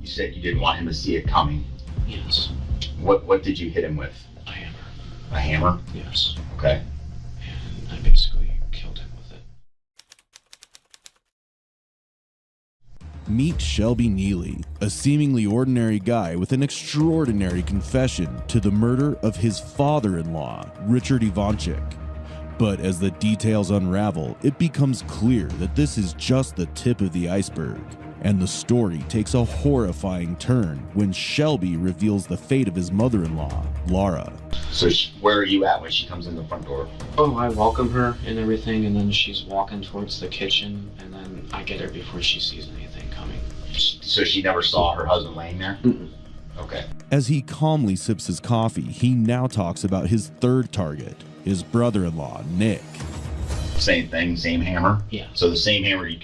You said you didn't want him to see it coming. Yes. What did you hit him with? A hammer. A hammer? Yes. Okay. And I basically killed him with it. Meet Shelby Neely, a seemingly ordinary guy with an extraordinary confession to the murder of his father-in-law, Richard Ivanchik. But as the details unravel, it becomes clear that this is just the tip of the iceberg, and the story takes a horrifying turn when Shelby reveals the fate of his mother-in-law, Laura. So where are you at when she comes in the front door? Oh, I welcome her and everything, and then she's walking towards the kitchen, and then I get her before she sees anything coming. So she never saw her husband laying there? Mm-mm. Okay. As he calmly sips his coffee, he now talks about his third target, his brother-in-law, Nick. Same thing, same hammer? Yeah. So the same hammer you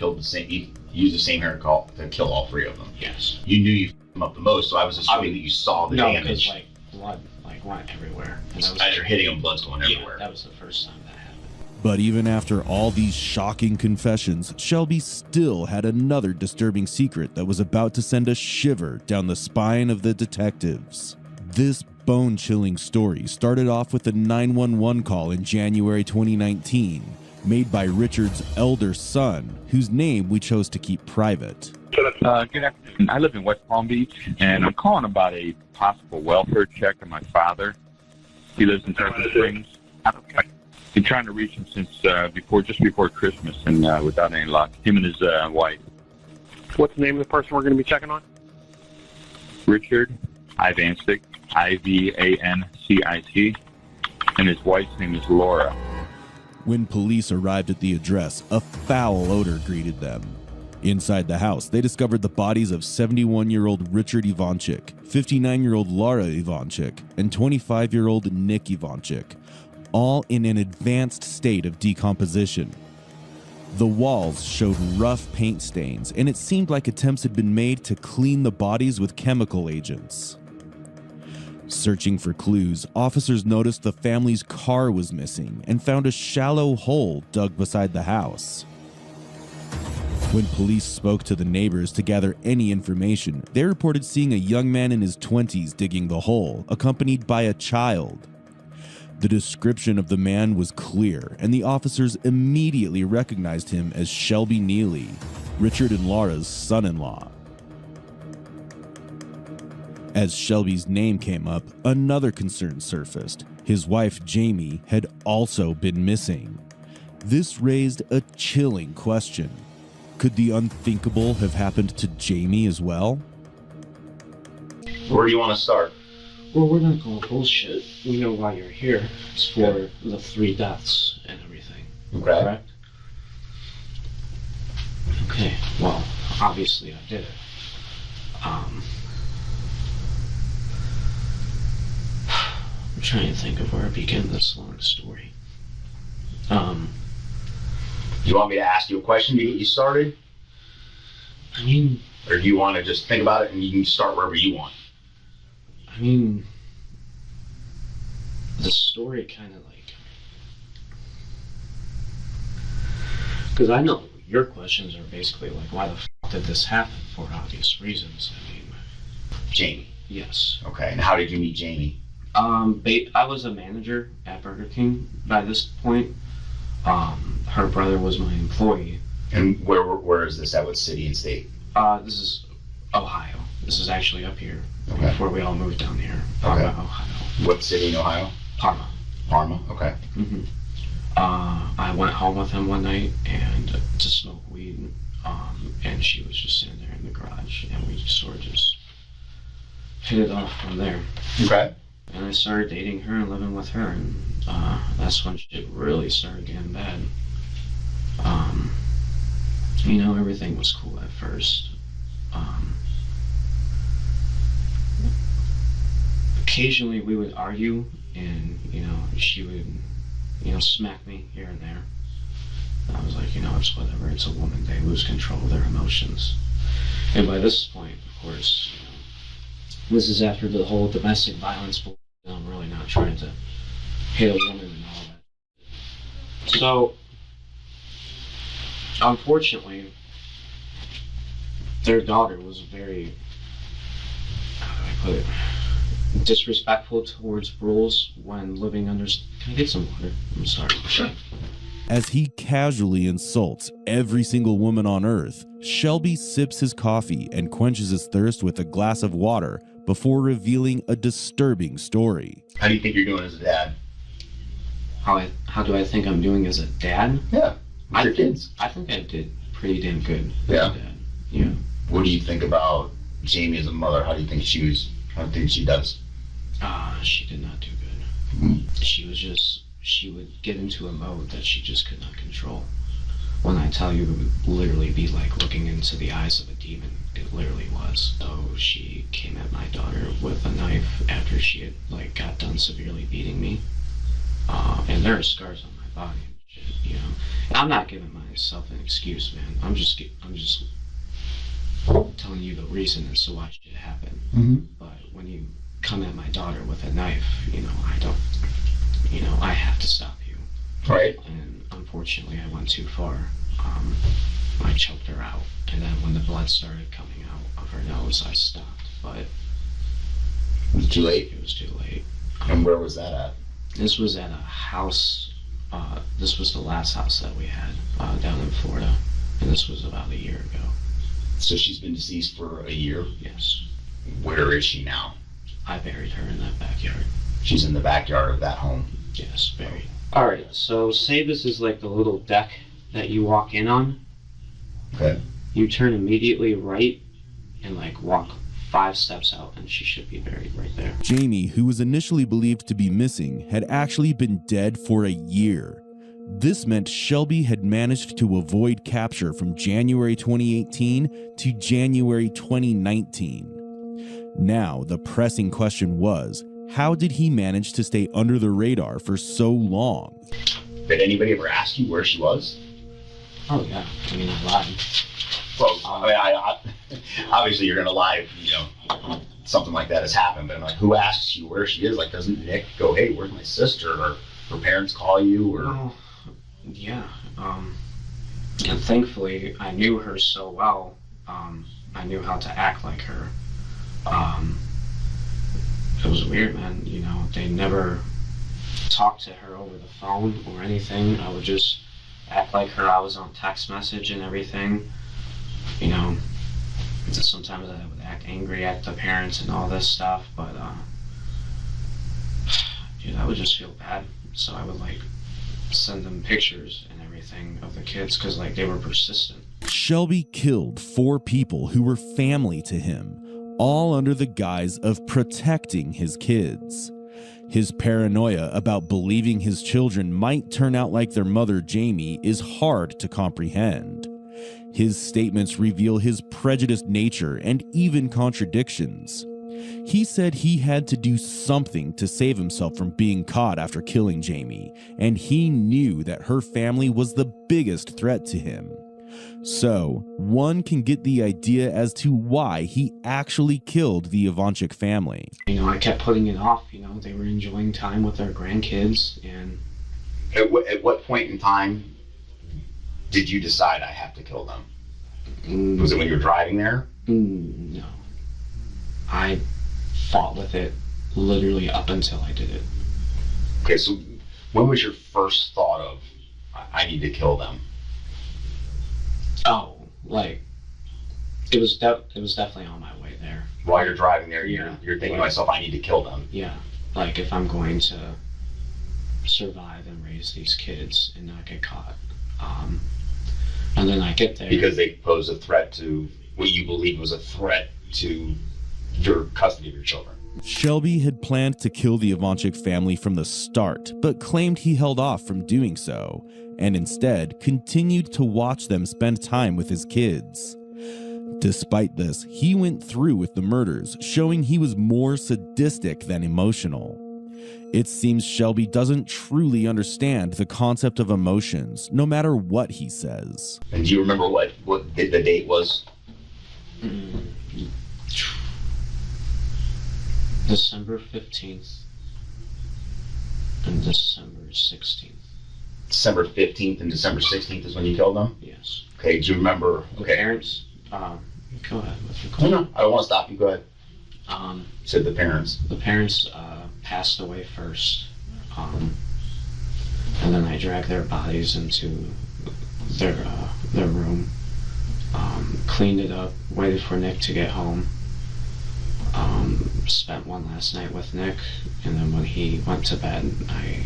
used the same hammer to kill all three of them? Yes. You knew you f***ed them up the most, so I was assuming that you saw the damage. No, because blood went everywhere. And As you're hitting them, blood's going everywhere. Yeah, that was the first time that happened. But even after all these shocking confessions, Shelby still had another disturbing secret that was about to send a shiver down the spine of the detectives. This bone-chilling story started off with a 911 call in January 2019, made by Richard's elder son, whose name we chose to keep private. Good afternoon. I live in West Palm Beach, and I'm calling about a possible welfare check on my father. He lives in Tarpon Springs. I've been trying to reach him since just before Christmas, and without any luck. Him and his wife. What's the name of the person we're going to be checking on? Richard Ivanchik, Ivancit, and his wife's name is Laura. When police arrived at the address, a foul odor greeted them. Inside the house, they discovered the bodies of 71-year-old Richard Ivanchik, 59-year-old Laura Ivanchik, and 25-year-old Nick Ivanchik, all in an advanced state of decomposition. The walls showed rough paint stains, and it seemed like attempts had been made to clean the bodies with chemical agents. Searching for clues, officers noticed the family's car was missing and found a shallow hole dug beside the house. When police spoke to the neighbors to gather any information, they reported seeing a young man in his 20s digging the hole, accompanied by a child. The description of the man was clear, and the officers immediately recognized him as Shelby Neely, Richard and Laura's son-in-law. As Shelby's name came up, another concern surfaced. His wife, Jamie, had also been missing. This raised a chilling question. Could the unthinkable have happened to Jamie as well? Where do you want to start? Well, we're not going bullshit. We know why you're here. It's for the 3 deaths and everything. Okay. Correct? Okay, well, obviously I did it. I'm trying to think of where to begin this long story. You want me to ask you a question to get you started? I mean... Or do you want to just think about it and you can start wherever you want? I mean... The story kind of because I know your questions are basically like, why the f*** did this happen, for obvious reasons. I mean... Jamie. Yes. Okay, and how did you meet Jamie? I was a manager at Burger King by this point. Her brother was my employee. And where is this at? What city and state? This is Ohio. This is actually up here. Okay. Before we all moved down here. Parma, Okay. Ohio. What city in Ohio? Parma. Parma, okay. Mm-hmm. I went home with him one night and to smoke weed, and she was just sitting there in the garage, and we just sort of just hit it off from there. Okay. And I started dating her and living with her, and that's when shit really started getting bad. You know, everything was cool at first. Occasionally we would argue, and, you know, she would, you know, smack me here and there. And I was like, you know, it's whatever, it's a woman, they lose control of their emotions. And by this point, of course, you know, this is after the whole domestic violence, but I'm really not trying to hit a woman and all that. So, unfortunately, their daughter was very put it? Disrespectful towards rules when living under. Can I get some water? I'm sorry. Sure. As he casually insults every single woman on Earth, Shelby sips his coffee and quenches his thirst with a glass of water before revealing a disturbing story. How do you think you're doing as a dad? How do I think I'm doing as a dad? Yeah. With your kids. I think I did pretty damn good. Yeah. As a dad. Yeah. What do you think about Jamie as a mother? How do you think she does? She did not do good. Mm-hmm. She would get into a mode that she just could not control. When I tell you, it would literally be like looking into the eyes of a demon. It literally was. So she came at my daughter with a knife after she had like got done severely beating me. And there are scars on my body, you know. And I'm not giving myself an excuse, man. I'm just telling you the reason as to why shit happened. Mm-hmm. But when you come at my daughter with a knife, I have to stop you. Right. And unfortunately, I went too far. I choked her out, and then when the blood started coming out of her nose, I stopped. But it was too late. It was too late. And where was that at? This was at a house. This was the last house that we had down in Florida, and this was about a year ago. So she's been deceased for a year? Yes. Where is she now? I buried her in that backyard. She's in the backyard of that home? Yes, buried. Alright, so say this is like the little deck that you walk in on. Okay. You turn immediately right and like walk 5 steps out, and she should be buried right there. Jamie, who was initially believed to be missing, had actually been dead for a year. This meant Shelby had managed to avoid capture from January 2018 to January 2019. Now, the pressing question was, how did he manage to stay under the radar for so long? Did anybody ever ask you where she was? Oh yeah, I mean, I lied. Well, I obviously you're gonna lie if, something like that has happened, but I'm like, who asks you where she is? Like, doesn't Nick go, hey, where's my sister? Or her parents call you? Or Well, yeah, and thankfully I knew her so well. I knew how to act like her. It was weird, man. They never talked to her over the phone or anything. I would just act like her. I was on text message and everything. Sometimes I would act angry at the parents and all this stuff, but I would just feel bad. So I would send them pictures and everything of the kids because they were persistent. Shelby killed 4 people who were family to him, all under the guise of protecting his kids. His paranoia about believing his children might turn out like their mother Jamie is hard to comprehend. His statements reveal his prejudiced nature and even contradictions. He said he had to do something to save himself from being caught after killing Jamie, and he knew that her family was the biggest threat to him. So, one can get the idea as to why he actually killed the Ivanchik family. I kept putting it off. They were enjoying time with their grandkids, and at what point in time did you decide I have to kill them? Was it when you were driving there? No. I fought with it literally up until I did it. Okay, so when was your first thought of, I need to kill them? Oh, it was definitely on my way there. While you're driving there, Yeah. you're thinking to myself, I need to kill them. Yeah, if I'm going to survive and raise these kids and not get caught. And then I get there. Because they pose a threat to what you believe was a threat to your custody of your children. Shelby had planned to kill the Ivanchik family from the start, but claimed he held off from doing so, and instead continued to watch them spend time with his kids. Despite this, he went through with the murders, showing he was more sadistic than emotional. It seems Shelby doesn't truly understand the concept of emotions, no matter what he says. And do you remember what the date was? December 15th and December 16th. December 15th and December 16th is when you killed them? Yes. Okay, do you remember? The Okay. parents, go ahead with your No, question. no, I don't want to stop you. Go ahead. Said the parents. The parents passed away first, and then I dragged their bodies into their room, cleaned it up, waited for Nick to get home, spent one last night with Nick, and then when he went to bed, I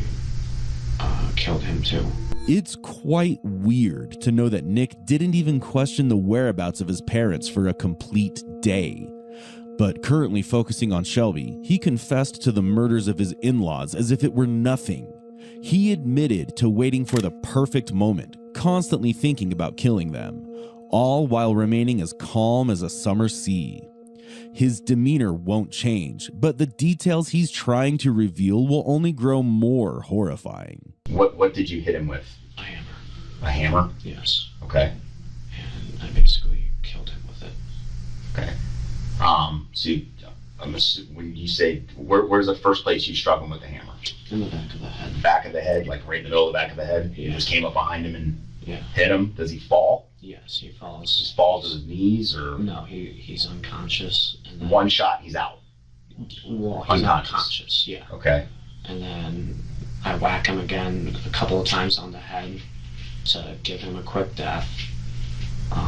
killed him too. It's quite weird to know that Nick didn't even question the whereabouts of his parents for a complete day. But currently focusing on Shelby, he confessed to the murders of his in-laws as if it were nothing. He admitted to waiting for the perfect moment, constantly thinking about killing them, all while remaining as calm as a summer sea. His demeanor won't change, but the details he's trying to reveal will only grow more horrifying. What did you hit him with? A hammer. A hammer? Yes. Okay. And I basically killed him with it. Okay. So when you say, where's the first place you struck him with the hammer? In the back of the head. Back of the head, like right in the middle of the back of the head? Yeah. You just came up behind him and Yeah. hit him? Does he fall? Yes, he Just falls. falls to his knees, or No, he's unconscious. And then, one shot, he's out? well, he's Unconscious. unconscious, yeah. Okay. And then I whack him again a couple of times on the head to give him a quick death.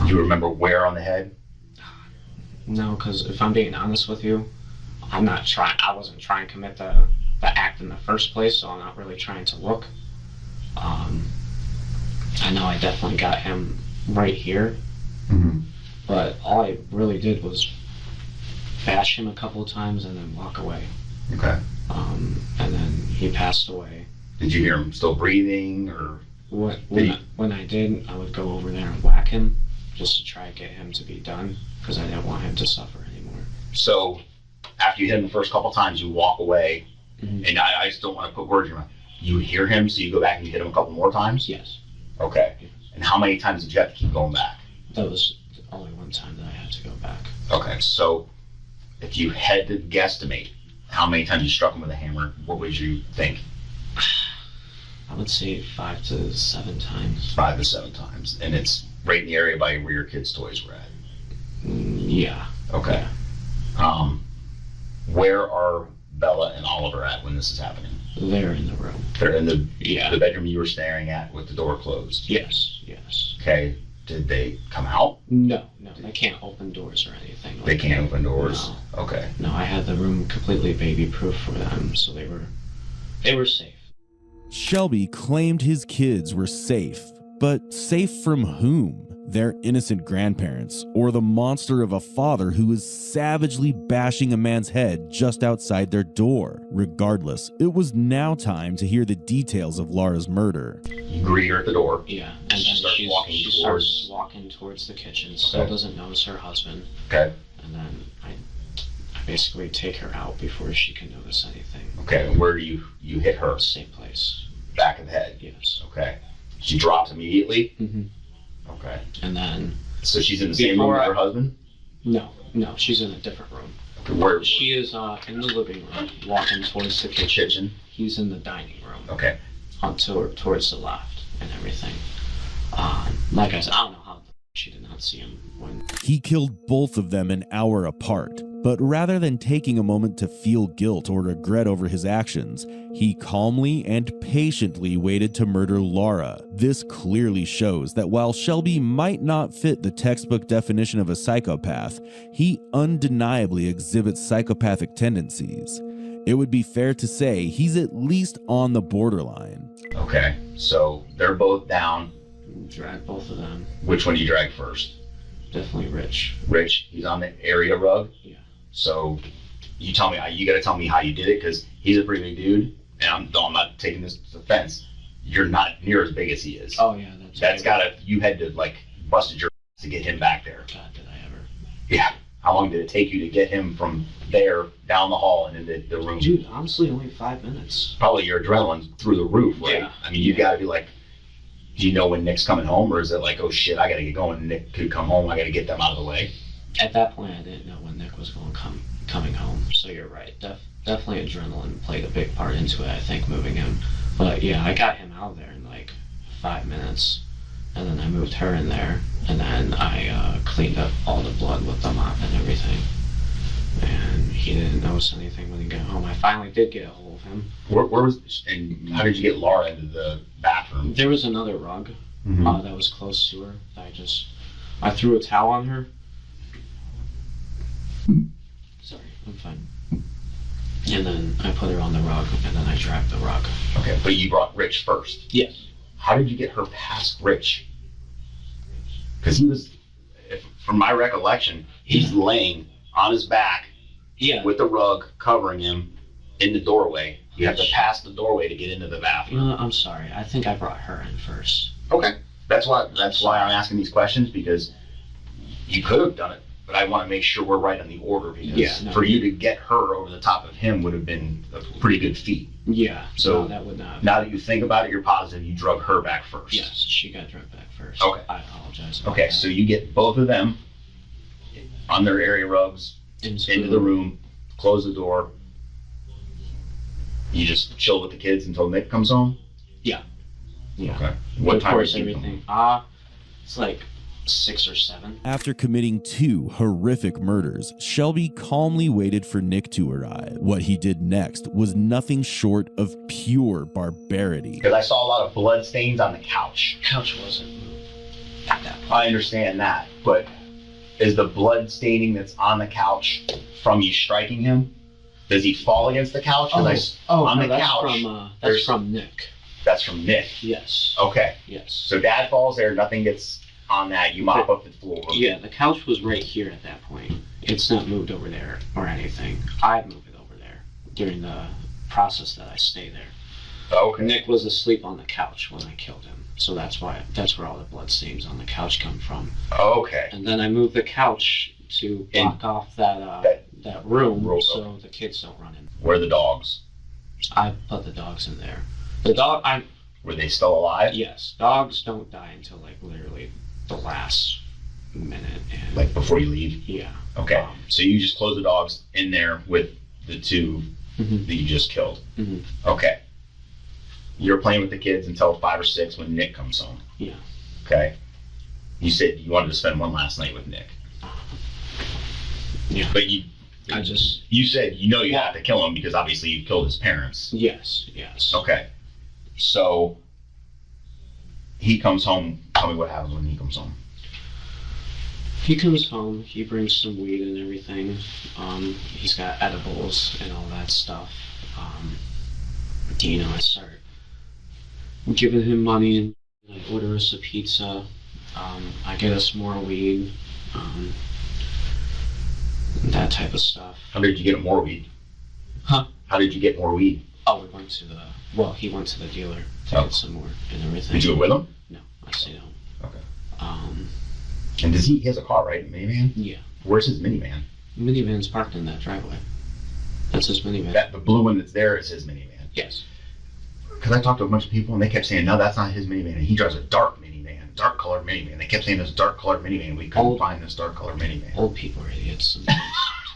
Do you remember where on the head? No, because if I'm being honest with you, I wasn't trying to commit the act in the first place, so I'm not really trying to look. I know I definitely got him right here, Mm-hmm. but all I really did was bash him a couple of times and then walk away. Okay. And then he passed away. Did you hear him still breathing, or? When I did, I would go over there and whack him just to try to get him to be done, because I didn't want him to suffer anymore. So, after you hit him the first couple times, you walk away, Mhm. and I just don't want to put words in your mouth. You hear him, so you go back and you hit him a couple more times? Yes, Okay. And how many times did you have to keep going back? that was the only one time that I had to go back. Okay, so if you had to guesstimate how many times you struck him with a hammer, what would you think? I would say 5 to 7 times. 5 to 7 times. And it's right in the area by where your kids' toys were at. Yeah. Okay. Where are Bella and Oliver at when this is happening? They're in the room. They're in the Yeah. bedroom you were staring at with the door closed. Yes. Okay. Did they come out? No, they can't open doors or anything. They like can't that. open doors. No. Okay. No, I had the room completely baby-proof for them, so they were safe. Shelby claimed his kids were safe, but safe from whom? Their innocent grandparents, or the monster of a father who was savagely bashing a man's head just outside their door. Regardless, it was now time to hear the details of Laura's murder. You greet her at the door. Yeah, and then She starts walking she towards- starts walking towards the kitchen. Still Okay. doesn't notice her husband, Okay. and then I basically take her out before she can notice anything. Okay. And where do you hit her? Same place. Back of the head. Yes. Okay. She drops immediately. Mm-hmm. Okay. And then So she's in the same room Before with I- her husband? no, she's in a different room. Okay. Where? She is in the living room, walking towards the kitchen. Kitchen. He's in the dining room, Okay. towards the left and everything. Like I said, I don't know how she did not see him when. He killed both of them an hour apart, but rather than taking a moment to feel guilt or regret over his actions, he calmly and patiently waited to murder Laura. This clearly shows that while Shelby might not fit the textbook definition of a psychopath, he undeniably exhibits psychopathic tendencies. It would be fair to say he's at least on the borderline. Okay. So they're both down. Drag both of them. Which one do you drag first? Definitely Rich. Rich, he's on the area rug. Yeah. So you tell me, you got to tell me how you did it, because he's a pretty big dude, and I'm not taking this offense. You're not near as big as he is. Oh yeah, That's gotta, you had to like busted your ass to get him back there. God, did I ever? Yeah. How long did it take you to get him from there down the hall and into the room? Dude, honestly, only 5 minutes. Probably your adrenaline through the roof, right? Yeah. I mean, you got to be like, do you know when Nick's coming home, or is it like, oh shit, I got to get going. Nick could come home. I got to get them out of the way. At that point, I didn't know when Nick was coming home. So you're right. Definitely adrenaline played a big part into it. I think moving him, but yeah, I got him out of there in like 5 minutes, and then I moved her in there, and then I cleaned up all the blood with the mop and everything. and he didn't notice anything when he got home. I finally did get a hold of him. Where was, and how did you get Laura into the bathroom? There was another rug that was close to her. I threw a towel on her. Sorry, I'm fine. And then I put her on the rug, and then I dragged the rug. Okay, but you brought Rich first. Yes. How did you get her past Rich? Because he was, from my recollection, he's laying on his back with the rug covering him in the doorway. You have to pass the doorway to get into the bathroom. No, I'm sorry. I think I brought her in first. Okay. That's why I'm asking these questions, because you could have done it, but I want to make sure we're right on the order, because for you to get her over the top of him would have been a pretty good feat. Yeah. So no, that would not. Now that you think about it, you're positive you drug her back first. Yes, she got drugged back first. Okay. I apologize. about Okay, that. so you get both of them on their area rugs into the room, close the door. You just chill with the kids until Nick comes home? Yeah. Okay. What time course, is he everything. It's like 6 or 7. After committing 2 horrific murders, Shelby calmly waited for Nick to arrive. What he did next was nothing short of pure barbarity. Because I saw a lot of blood stains on the couch. Couch wasn't moved at that point. I understand that, but is the blood staining that's on the couch from you striking him? Does he fall against the couch? On no, the that's couch. That's from Nick. That's from Nick. Yes. Okay. Yes. So Dad falls there, nothing gets on that. You mop up the floor. Yeah, the couch was right here at that point. It's not moved over there or anything. I moved it over there during the process that I stay there. Okay. Nick was asleep on the couch when I killed him, so that's where all the blood stains on the couch come from. Okay. And then I moved the couch to block off that room so the kids don't run in. Where are the dogs? I put the dogs in there. Were they still alive? Yes, dogs don't die until like literally the last minute. And like before you leave? Yeah. Okay. So you just close the dogs in there with the 2 that you just killed. Okay. You're playing with the kids until 5 or 6 when Nick comes home. Yeah. Okay. You said you wanted to spend one last night with Nick. Yeah. But you said you have to kill him because obviously you killed his parents. Yes. Okay. So he comes home. Tell me what happens when he comes home. He comes home. He brings some weed and everything. He's got edibles and all that stuff. I start giving him money and I order us a pizza. I get us more weed. That type of stuff. How did you get more weed? Huh? How did you get more weed? Oh, he went to the dealer to get some more and everything. Did you go with him? No, I stayed home. Okay. And he has a car, right? A minivan? Yeah. Where's his minivan? Minivan's parked in that driveway. That's his minivan. The blue one that's there is his minivan? Yes. Because I talked to a bunch of people and they kept saying, no, that's not his minivan. And he drives a dark minivan, dark colored minivan. They kept saying this dark colored minivan. We couldn't find this dark colored minivan. Old people are idiots sometimes,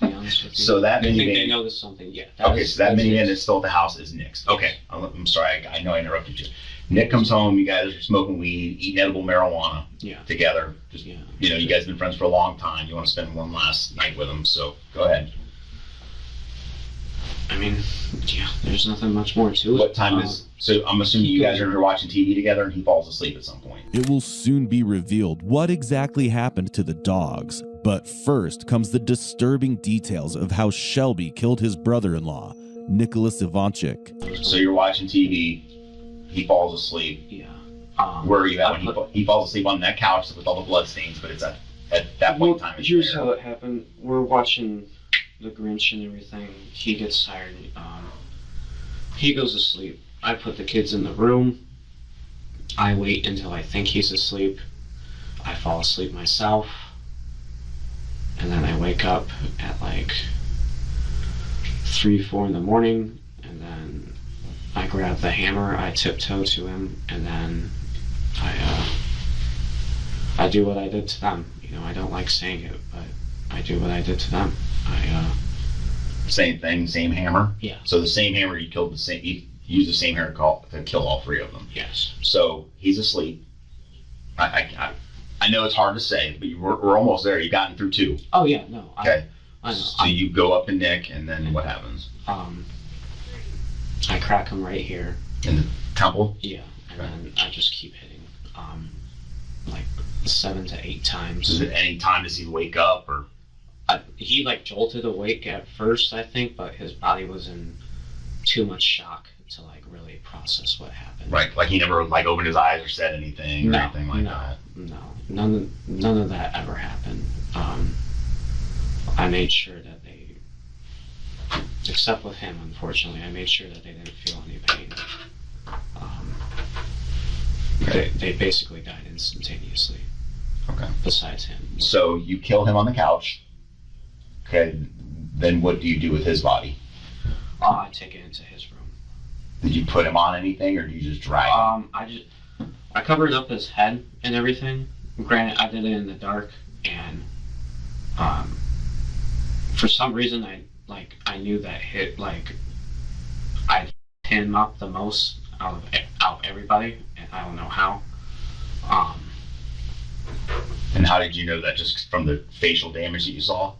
to be honest with you. So that They think minivan. they know this something, yeah. So that minivan that's still at the house is Nick's. Okay. I'm sorry. I know I interrupted you. Nick comes home. You guys are smoking weed, eating edible marijuana together. Just, you guys have been friends for a long time. You want to spend one last night with him. So go ahead. I mean, there's nothing much more to it. What time is... So I'm assuming you guys are here watching TV together and he falls asleep at some point. It will soon be revealed what exactly happened to the dogs. But first comes the disturbing details of how Shelby killed his brother-in-law, Nicholas Ivanchik. So you're watching TV, he falls asleep. Yeah. Where are you at when he falls asleep on that couch with all the blood stains, but it's at that point in time. Here's how it happened. We're watching The Grinch and everything. He gets tired. He goes to sleep. I put the kids in the room. I wait until I think he's asleep. I fall asleep myself. And then I wake up at like 3, 4 in the morning. And then I grab the hammer. I tiptoe to him. And then I do what I did to them. I don't like saying it, but I do what I did to them. Same thing, same hammer? Yeah. So the same hammer you used the same hammer to kill all 3 of them? Yes. So he's asleep. I know it's hard to say, but we're almost there. You've gotten through 2. Oh yeah, no. Okay. I know. So you go up to Nick, and then what happens? I crack him right here. In the temple? Yeah, and then I just keep hitting, like 7 to 8 times. Is it any time does he wake up, or? He like jolted awake at first, I think, but his body was in too much shock to like really process what happened. Right, like he never like opened his eyes or said anything or anything like that. No, none of that ever happened. I made sure that they, except with him, unfortunately, I made sure that they didn't feel any pain. They basically died instantaneously. Okay. Besides him. So you kill him on the couch. Okay. Then what do you do with his body? I take it into his room. Did you put him on anything, or do you just drag him? I covered up his head and everything. Granted, I did it in the dark, and for some reason I knew that I hit him up the most out of everybody, and I don't know how. And how did you know that? Just from the facial damage that you saw?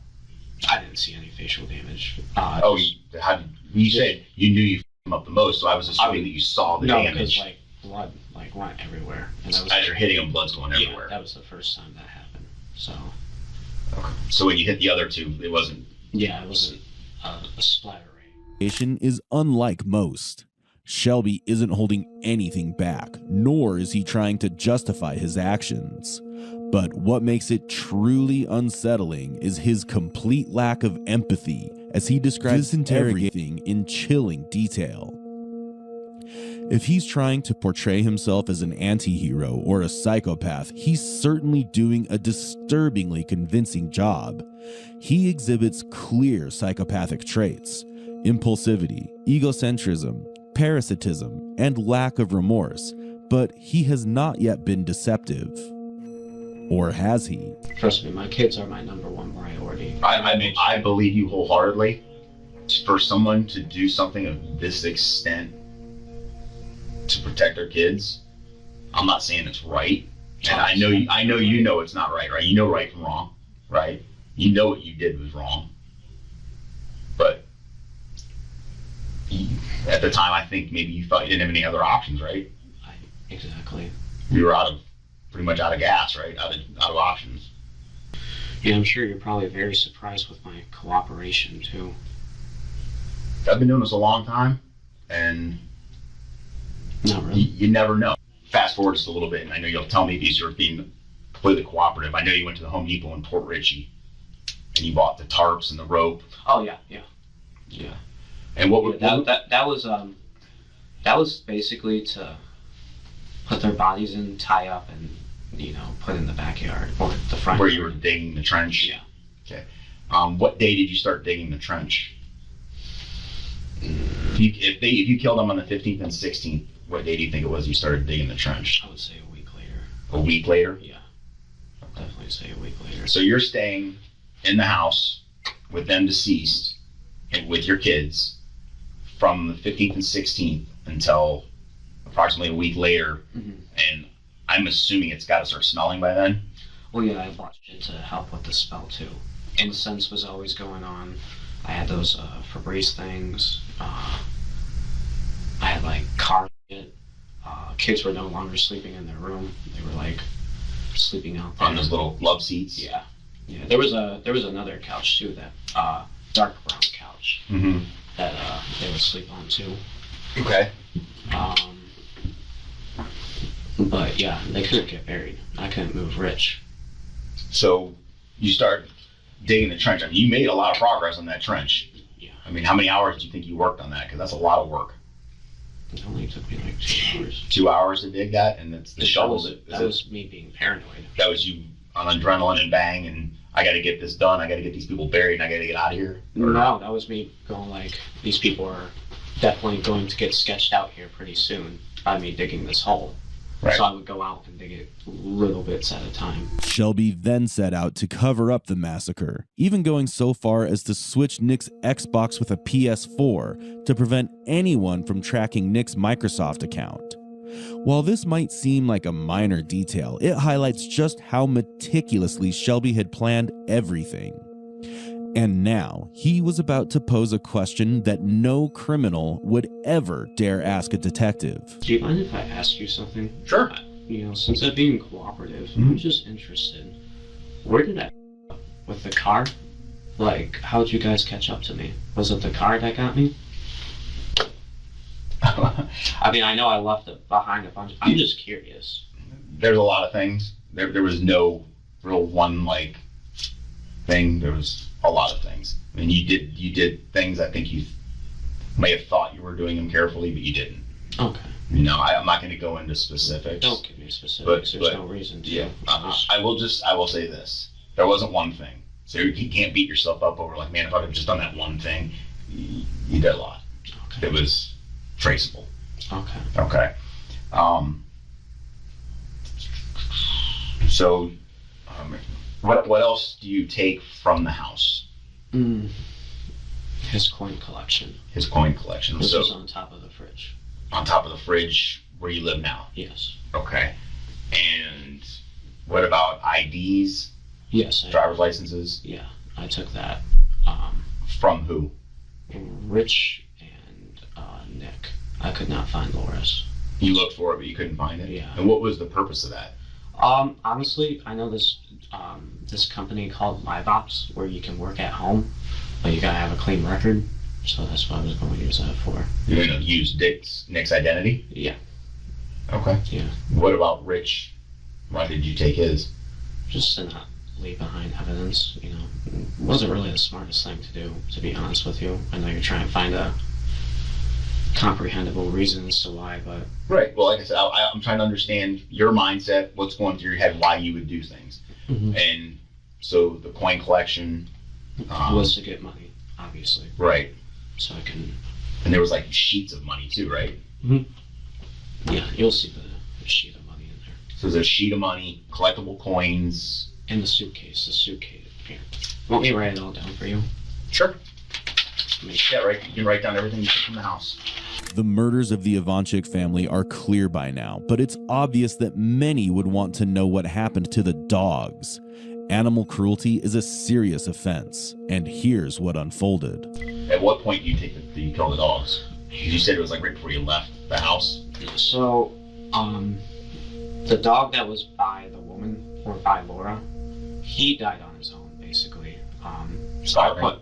I didn't see any facial damage. You said you knew you f***ed him up the most, so I was assuming that you saw the damage. No, because blood went everywhere. And that was as you're hitting him, blood's going everywhere. Yeah, that was the first time that happened. So. Okay. So when you hit the other two, it wasn't. Yeah, it wasn't a splatter rate. Is unlike most. Shelby isn't holding anything back, nor is he trying to justify his actions. But what makes it truly unsettling is his complete lack of empathy as he describes everything in chilling detail. If he's trying to portray himself as an anti-hero or a psychopath, he's certainly doing a disturbingly convincing job. He exhibits clear psychopathic traits: impulsivity, egocentrism, parasitism, and lack of remorse, but he has not yet been deceptive. Or has he? Trust me, my kids are my #1 priority. I believe you wholeheartedly. For someone to do something of this extent to protect their kids, I'm not saying it's right. And I know you know it's not right? You know right from wrong, right? You know what you did was wrong. But at the time, I think maybe you thought you didn't have any other options, right? Exactly. You were pretty much out of gas, right? Out of options. Yeah, I'm sure you're probably very surprised with my cooperation too. I've been doing this a long time, and not really. You never know. Fast forward just a little bit, and I know you'll tell me these are being completely cooperative. I know you went to the Home Depot in Port Richey, and you bought the tarps and the rope. Oh yeah. And that was basically to put their bodies in, tie up, and put in the backyard or the front. Where you were digging the trench. Yeah. Okay. What day did you start digging the trench? If you killed them on the 15th and 16th, what day do you think it was you started digging the trench? I would say a week later. A week later? Yeah. I'd definitely say a week later. So you're staying in the house with them deceased and with your kids from the 15th and 16th until approximately a week later. Mm-hmm. And I'm assuming it's got to start smelling by then? Well, yeah, I bought shit to help with the smell too. Incense was always going on. I had those Febreze things. I had like car shit. Kids were no longer sleeping in their room. They were like sleeping out there. On those little love seats? Yeah. There was another couch too, that dark brown couch. Mm-hmm. That they would sleep on too. Okay. But yeah, they couldn't get buried. I couldn't move Rich. So you start digging the trench. I mean, you made a lot of progress on that trench. Yeah. I mean, how many hours do you think you worked on that? Because that's a lot of work. It only took me like 2 hours. 2 hours to dig that, and it's the shovels. That was me being paranoid. That was you on adrenaline and bang, and I got to get this done. I got to get these people buried, and I got to get out of here. No, that was me going like, these people are definitely going to get sketched out here pretty soon by me digging this hole. Right. So I would go out and dig it little bits at a time. Shelby then set out to cover up the massacre, even going so far as to switch Nick's Xbox with a PS4 to prevent anyone from tracking Nick's Microsoft account. While this might seem like a minor detail, it highlights just how meticulously Shelby had planned everything. And now he was about to pose a question that no criminal would ever dare ask a detective. Do you mind if I ask you something? Sure. Since I'm being cooperative, I'm just interested. Where did I with the car? Like, how'd you guys catch up to me? Was it the car that got me? I mean, I know I left it behind a bunch. I'm just curious. There's a lot of things. There was no real one like thing. There was a lot of things. I mean, you did things I think you may have thought you were doing them carefully, but you didn't. Okay. No, I'm not going to go into specifics. Don't give me specifics. There's no reason to. Yeah, I will say this. There wasn't one thing. So you can't beat yourself up over like, man, if I would have just done that one thing, you did a lot. Okay. It was traceable. Okay. Okay. So, what else do you take from the house? His coin collection. His coin collection. Which So is on top of the fridge. on top of the fridge where you live now. Yes. Okay. And what about IDs? Yes. Driver's licenses? Yeah, I took that. From who? Rich and Nick. I could not find Laura's. You looked for it, but you couldn't find it? Yeah. And what was the purpose of that? Honestly, I know this company called LiveOps where you can work at home, but you gotta have a clean record. So that's what I was going to use that for. You're going to use Nick's identity? Yeah. Okay. Yeah. What about Rich? Why did you take his? Just to not leave behind evidence, It wasn't really the smartest thing to do, to be honest with you. I know you're trying to find a comprehensible reason as to why, but... Right. Well, like I said, I'm trying to understand your mindset, what's going through your head, why you would do things. Mm-hmm. And so the coin collection... was to get money, obviously. Right. So I can... And there was like sheets of money too, right? Mm-hmm. Yeah, you'll see the sheet of money in there. So there's a sheet of money, collectible coins... And the suitcase. Here. Want me to write it all down for you? Sure. Yeah, right. You can write down everything you took from the house. The murders of the Ivanchik family are clear by now, but it's obvious that many would want to know what happened to the dogs. Animal cruelty is a serious offense, and here's what unfolded. At what point do you kill the dogs? You said it was like right before you left the house. So, the dog that was by the woman, or by Laura, he died on his own, basically. So I put,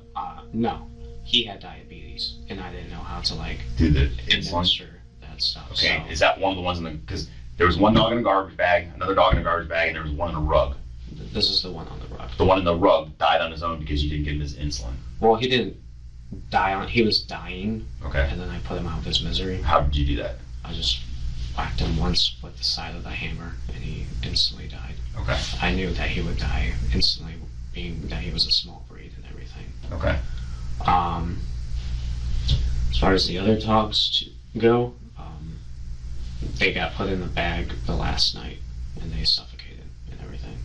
no, he had diabetes, and I didn't know how to, do the insulin. administer that stuff. Okay, So, is that one of the ones because there was one dog in a garbage bag, another dog in a garbage bag, and there was one in a rug. this is the one on the rug. The one in the rug died on his own because you didn't give him his insulin. Well, he didn't die he was dying, Okay. and then I put him out of his misery. How did you do that? I just whacked him once with the side of the hammer, and he instantly died. Okay. I knew that he would die instantly, being that he was a small breed and everything. Okay. As far as the other dogs go, they got put in the bag the last night, and they suffocated and everything.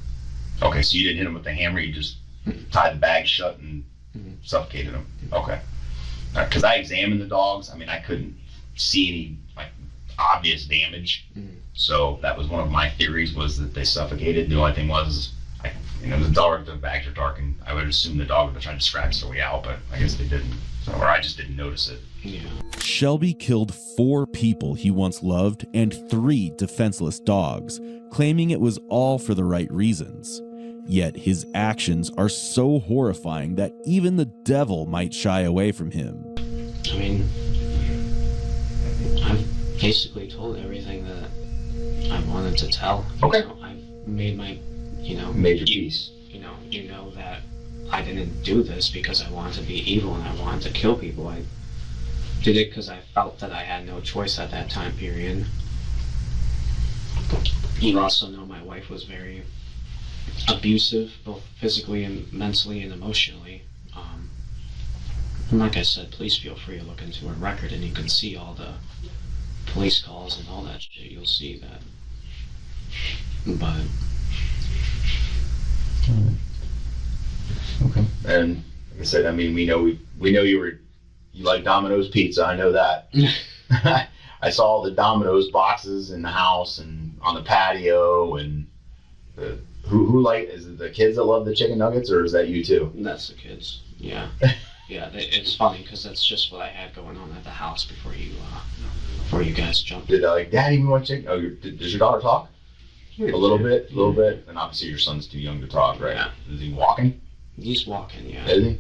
Okay, so you didn't hit him with the hammer, you just tied the bag shut and suffocated him. Okay. Because I examined the dogs, I mean, I couldn't see any obvious damage. So that was one of my theories, was that they suffocated. The only thing was, the bags are dark, and I would assume the dog would have tried to scratch their way out, but I guess they didn't. Or I just didn't notice it. Yeah. Shelby killed 4 people he once loved and 3 defenseless dogs, claiming it was all for the right reasons. Yet his actions are so horrifying that even the devil might shy away from him. I mean, I've basically told everything that I wanted to tell. Okay. I've made my, Major piece. You know that I didn't do this because I wanted to be evil and I wanted to kill people. I did it because I felt that I had no choice at that time period. You also know my wife was very abusive, both physically and mentally and emotionally. And like I said, please feel free to look into her record and you can see all the police calls and all that shit. You'll see that. But Okay. And like I said, I mean, we know you like Domino's pizza. I know that. I saw the Domino's boxes in the house and on the patio and the Who like, is it the kids that love the chicken nuggets, or is that you too? That's the kids. Yeah. Yeah, it's funny because that's just what I had going on at the house before you guys jumped. Did like, Dad even want chicken? Oh, does your daughter talk? A little bit. And obviously your son's too young to talk, right? Yeah. Is he walking? He's walking, yeah. Is he?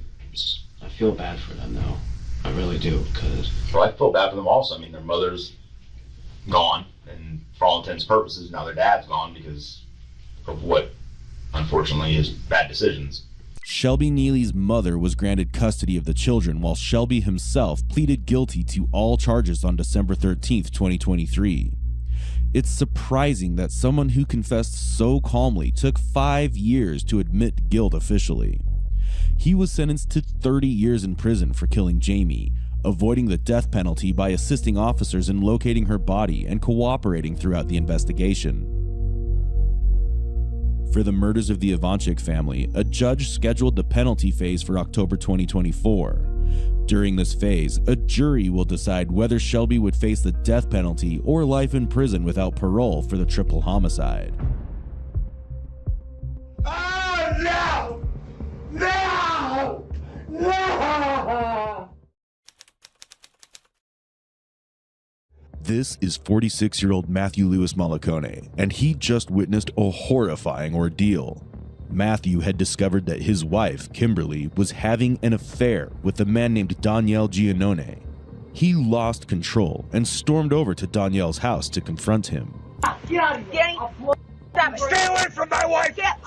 I feel bad for them though. I really do, because... Well, I feel bad for them also. I mean, their mother's gone, and for all intents and purposes, now their dad's gone because of what, unfortunately, is bad decisions. Shelby Neely's mother was granted custody of the children, while Shelby himself pleaded guilty to all charges on December 13th, 2023. It's surprising that someone who confessed so calmly took 5 years to admit guilt officially. He was sentenced to 30 years in prison for killing Jamie, avoiding the death penalty by assisting officers in locating her body and cooperating throughout the investigation. For the murders of the Ivanchik family, a judge scheduled the penalty phase for October 2024. During this phase, a jury will decide whether Shelby would face the death penalty or life in prison without parole for the triple homicide. Oh, no! No! No! This is 46-year-old Matthew Lewis Malacone, and he just witnessed a horrifying ordeal. Matthew had discovered that his wife, Kimberly, was having an affair with a man named Danielle Giannone. He lost control and stormed over to Danielle's house to confront him. Get out of here! Stop it! Stay away from my wife! Stop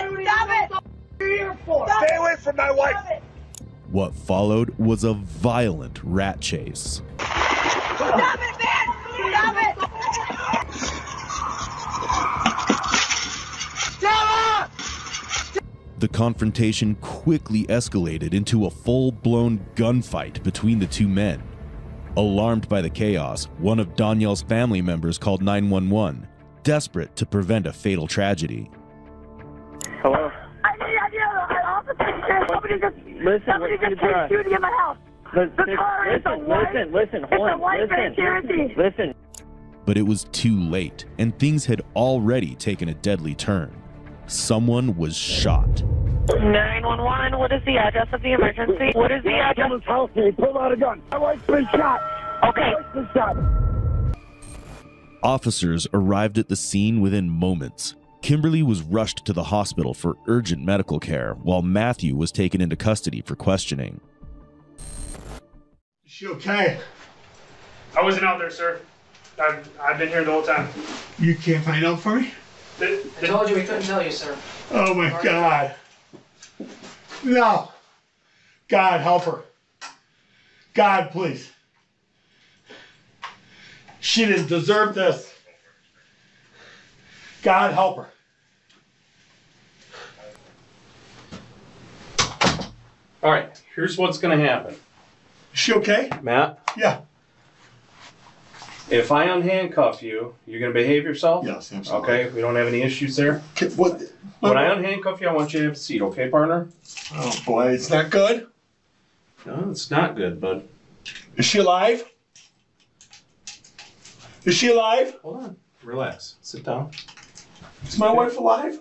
it! Stop it! Stay away from my wife! What followed was a violent rat chase. Stop it, man! Stop it! Stop it! The confrontation quickly escalated into a full-blown gunfight between the two men. Alarmed by the chaos, one of Danielle's family members called 911, desperate to prevent a fatal tragedy. Hello? I need an officer. Somebody just Listen, shooting in my house. The car is a white. Listen, hold It's a white van Cherokee. Listen. But it was too late, and things had already taken a deadly turn. Someone was shot. 911, what is the address of the emergency? What is the address? House, he pulled out a gun. My wife's been shot. Okay. My wife's been shot. Officers arrived at the scene within moments. Kimberly was rushed to the hospital for urgent medical care, while Matthew was taken into custody for questioning. Is she okay? I wasn't out there, sir. I've been here the whole time. You can't find out for me? The- I told you we couldn't tell you, sir. Oh my God. No. God, help her. God, please. She didn't deserve this. God, help her. All right, here's what's going to happen. Is she okay? Matt, Yeah. if I unhandcuff you, you're going to behave yourself? Yes, absolutely. Okay, we don't have any issues there. What? When I unhandcuff you, I want you to have a seat, okay, partner? Oh boy, it's not good. No, it's not good, bud. Is she alive? Is she alive? Hold on. Relax. Sit down. Is my wife alive?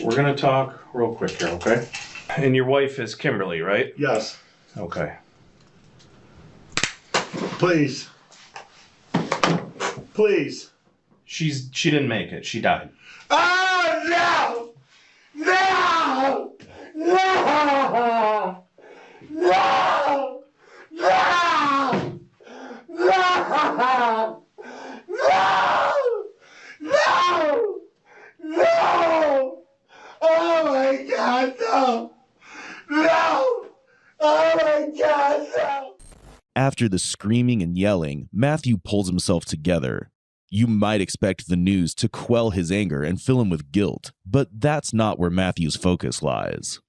We're going to talk real quick here, okay? And your wife is Kimberly, right? Yes. Okay. Please. Please. She didn't make it. She died. Oh no! No! No! No! No! No! No! No! No! Oh my God, no! No! Oh my God, no! After the screaming and yelling, Matthew pulls himself together. You might expect the news to quell his anger and fill him with guilt, but that's not where Matthew's focus lies.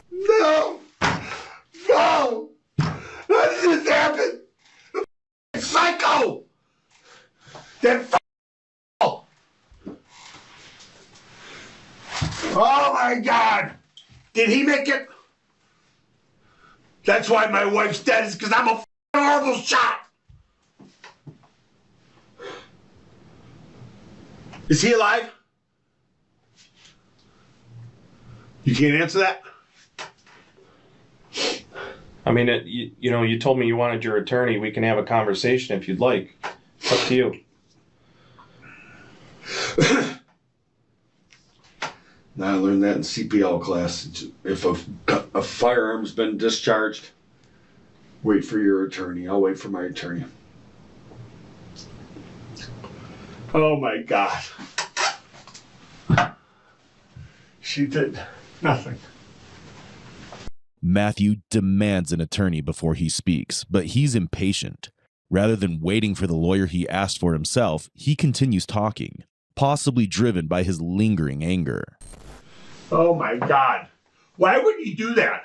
No! No! How did this happen? Psycho! That Oh my God! Did he make it? That's why my wife's dead, is because I'm a horrible shot! Is he alive? You can't answer that? I mean, you told me you wanted your attorney. We can have a conversation if you'd like. It's up to you. Now I learned that in CPL class. If a firearm's been discharged, wait for your attorney. I'll wait for my attorney. Oh my God. She did nothing. Matthew demands an attorney before he speaks, but he's impatient. Rather than waiting for the lawyer he asked for himself, he continues talking, possibly driven by his lingering anger. Oh my God. Why would he do that?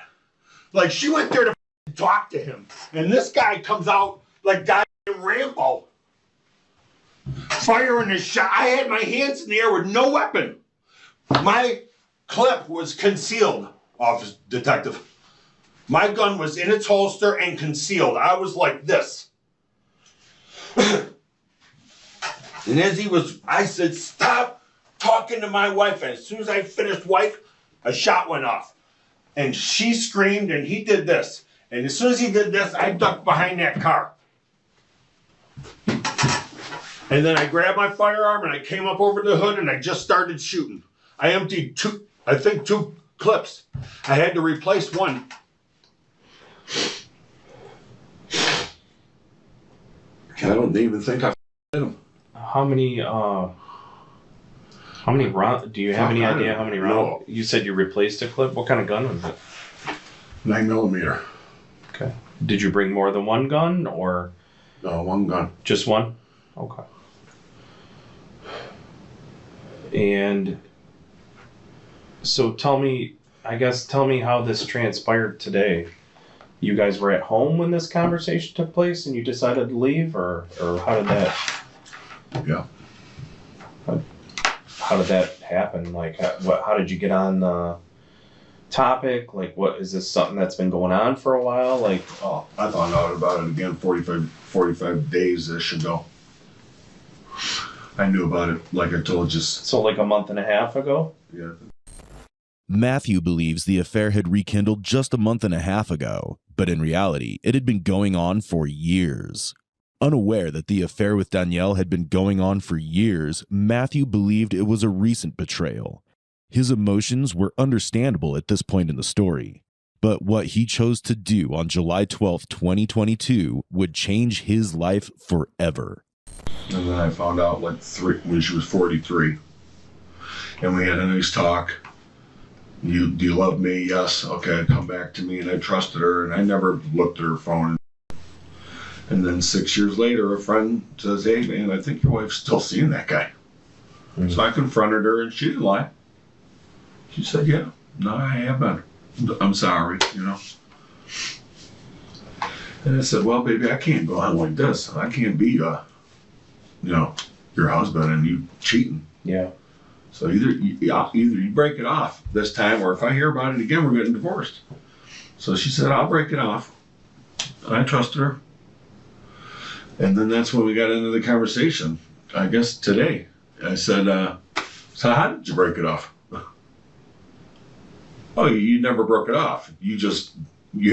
Like, she went there to talk to him, and this guy comes out like goddamn Rambo. Firing his shot. I had my hands in the air with no weapon. My clip was concealed, Officer Detective. My gun was in its holster and concealed. I was like this. And as I said, stop talking to my wife. And as soon as I finished wife, a shot went off. And she screamed and he did this. And as soon as he did this, I ducked behind that car. And then I grabbed my firearm and I came up over the hood and I just started shooting. I emptied two clips. I had to replace one. I don't even think I hit him. How many rounds? Do you have any idea how many rounds? No. You said you replaced a clip. What kind of gun was it? 9mm. Okay. Did you bring more than one gun or? No, one gun. Just one? Okay. And so tell me how this transpired today. You guys were at home when this conversation took place and you decided to leave, or how did that? Yeah. How did that happen? Like, how did you get on the topic? Like, what is this something that's been going on for a while? Like, Oh, I found out about it again 45 days-ish ago. I knew about it, like I told you. so like a month and a half ago? Yeah. Matthew believes the affair had rekindled just a month and a half ago, but in reality, it had been going on for years. Unaware that the affair with Danielle had been going on for years, Matthew believed it was a recent betrayal. His emotions were understandable at this point in the story, but what he chose to do on July 12, 2022 would change his life forever. And then I found out when she was 43. And we had a nice talk. Do you love me? Yes. Okay, come back to me. And I trusted her, and I never looked at her phone. And then 6 years later, a friend says, hey, man, I think your wife's still seeing that guy. Mm-hmm. So I confronted her, and she didn't lie. She said, yeah, no, I have been. I'm sorry, And I said, well, baby, I can't go on like this. I can't be, your husband and you cheating. Yeah. So either you break it off this time, or if I hear about it again, we're getting divorced. So she said, I'll break it off. And I trusted her. And then that's when we got into the conversation, I guess today. I said, so how did you break it off? Oh, you never broke it off. You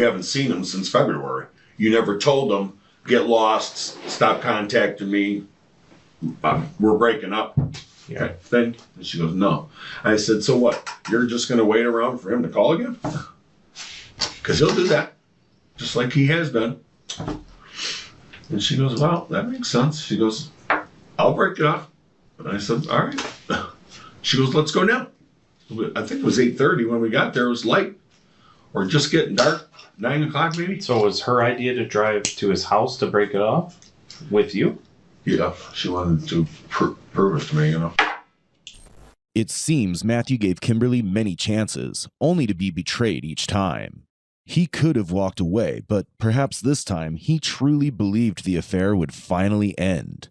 haven't seen him since February. You never told him, get lost, stop contacting me. We're breaking up. Yeah. Okay. Then she goes, no. I said, so what? You're just going to wait around for him to call again? Because he'll do that, just like he has been. And she goes, well, that makes sense. She goes, I'll break it off. And I said, all right. She goes, let's go now. I think it was 8:30 when we got there. It was light, or just getting dark, 9 o'clock maybe. So it was her idea to drive to his house to break it off with you? Yeah, she wanted to prove it to me, It seems Matthew gave Kimberly many chances, only to be betrayed each time. He could have walked away, but perhaps this time he truly believed the affair would finally end.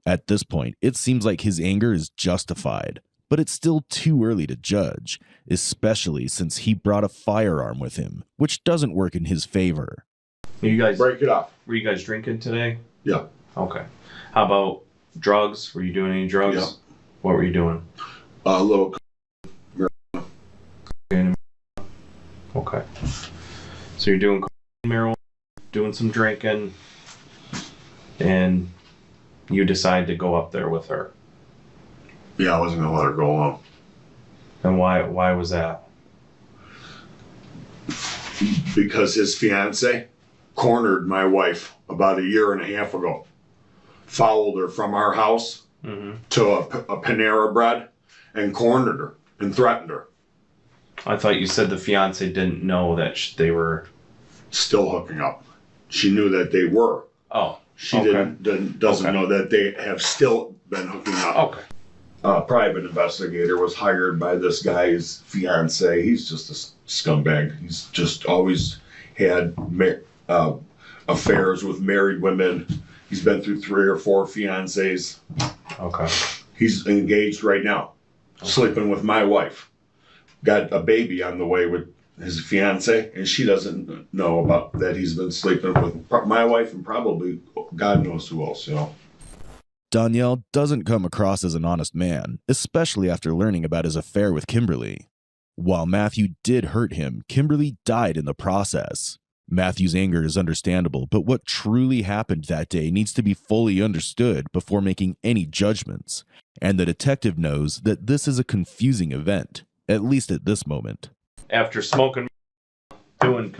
At this point, it seems like his anger is justified, but it's still too early to judge, especially since he brought a firearm with him, which doesn't work in his favor. You guys Break it off. Were you guys drinking today? Yeah. Okay. How about drugs? Were you doing any drugs? Yeah. What were you doing? A little. So you're doing marijuana, doing some drinking, and you decide to go up there with her. Yeah, I wasn't gonna let her go alone. And why was that? Because his fiance cornered my wife about a year and a half ago. Followed her from our house to a Panera Bread and cornered her and threatened her. I thought you said the fiance didn't know that they were still hooking up. She knew that they were. Oh. She okay. doesn't know that they have still been hooking up. Okay. A private investigator was hired by this guy's fiance. He's just a scumbag. He's just always had affairs with married women. He's been through 3 or 4 fiancés. Okay. He's engaged right now, sleeping with my wife. Got a baby on the way with his fiance, and she doesn't know about that. He's been sleeping with my wife and probably God knows who else, you know. Danielle doesn't come across as an honest man, especially after learning about his affair with Kimberly. While Matthew did hurt him, Kimberly died in the process. Matthew's anger is understandable, but what truly happened that day needs to be fully understood before making any judgments. And the detective knows that this is a confusing event, at least at this moment. After smoking, doing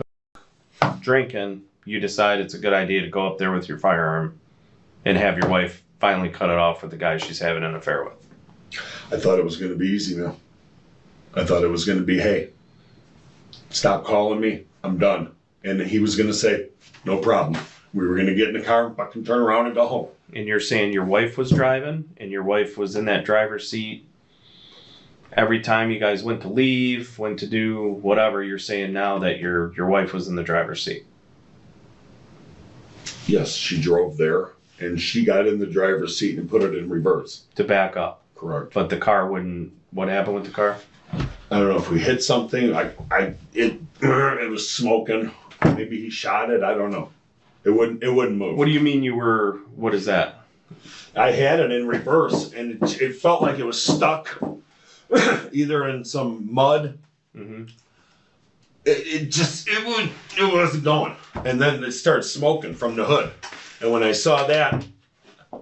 drinking, you decide it's a good idea to go up there with your firearm and have your wife finally cut it off with the guy she's having an affair with. I thought it was going to be easy, man. I thought it was going to be, hey, stop calling me. I'm done. And he was going to say, no problem. We were going to get in the car, fucking turn around and go home. And you're saying your wife was driving and your wife was in that driver's seat every time you guys went to leave, went to do whatever. You're saying now that your wife was in the driver's seat. Yes, she drove there and she got in the driver's seat and put it in reverse. To back up. Correct. But the car wouldn't, what happened with the car? I don't know if we hit something. It was smoking. Maybe he shot it. I don't know. It wouldn't move. What do you mean you were, what is that? I had it in reverse and it felt like it was stuck either in some mud. Mm-hmm. It wasn't going. And then it started smoking from the hood. And when I saw that,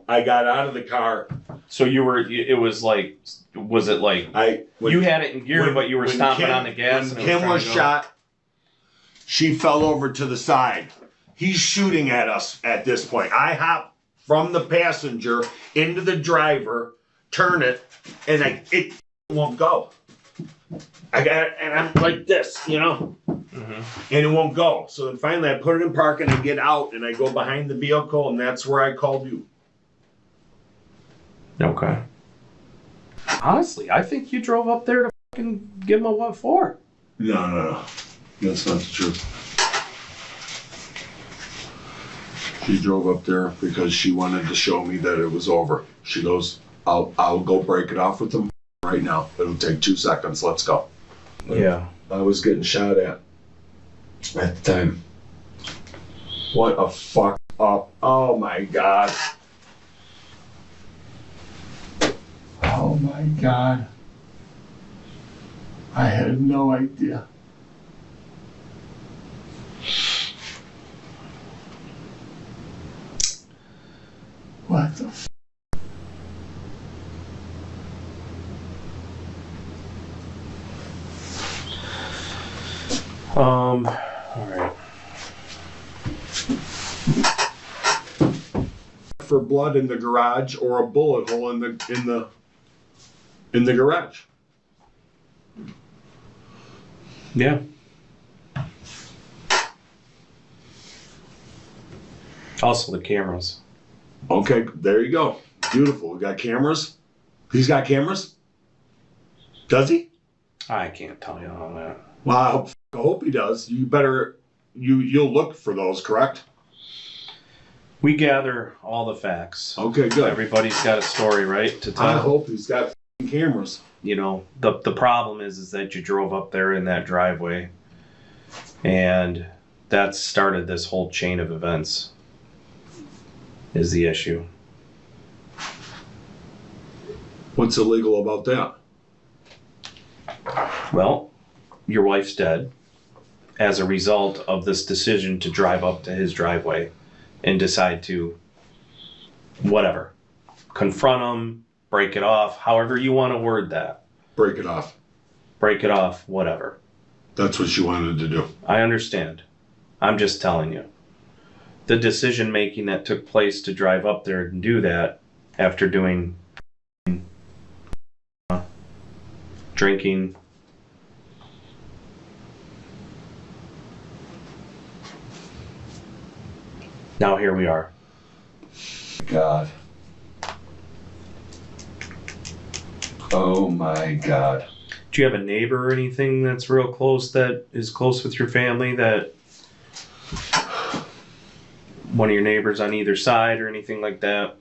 I got out of the car. So it was like, was it like, you had it in gear, but you were stomping on the gas? When Kim was shot, she fell over to the side. He's shooting at us at this point. I hop from the passenger into the driver, turn it, and it won't go. I got it, and I'm like this, you know? Mm-hmm. And it won't go. So then finally I put it in park and I get out and I go behind the vehicle and that's where I called you. Okay. Honestly, I think you drove up there to fucking give him a what for. No. That's not the truth. She drove up there because she wanted to show me that it was over. She goes, I'll go break it off with them right now. It'll take 2 seconds. Let's go. Yeah. I was getting shot at the time. What a fuck up. Oh my God. Oh my God. I had no idea. What the f***? All right. For blood in the garage or a bullet hole in the garage. Yeah. Also the cameras. Okay, there you go. Beautiful. We got cameras. He's got cameras? Does he? I can't tell you on that. Well, I hope he does. You'll look for those, correct? We gather all the facts. Okay, good. Everybody's got a story, right? To tell. I hope he's got cameras. You know, the problem is that you drove up there in that driveway, and that started this whole chain of events. Is the issue. What's illegal about that? Well, your wife's dead, as a result of this decision to drive up to his driveway and decide to, whatever, confront him, break it off, however you want to word that. Break it off. Break it off, whatever. That's what you wanted to do. I understand. I'm just telling you. The decision making that took place to drive up there and do that after doing drinking. Now here we are. God. Oh my God. Do you have a neighbor or anything that's real close, that is close with your family, that one of your neighbors on either side or anything like that?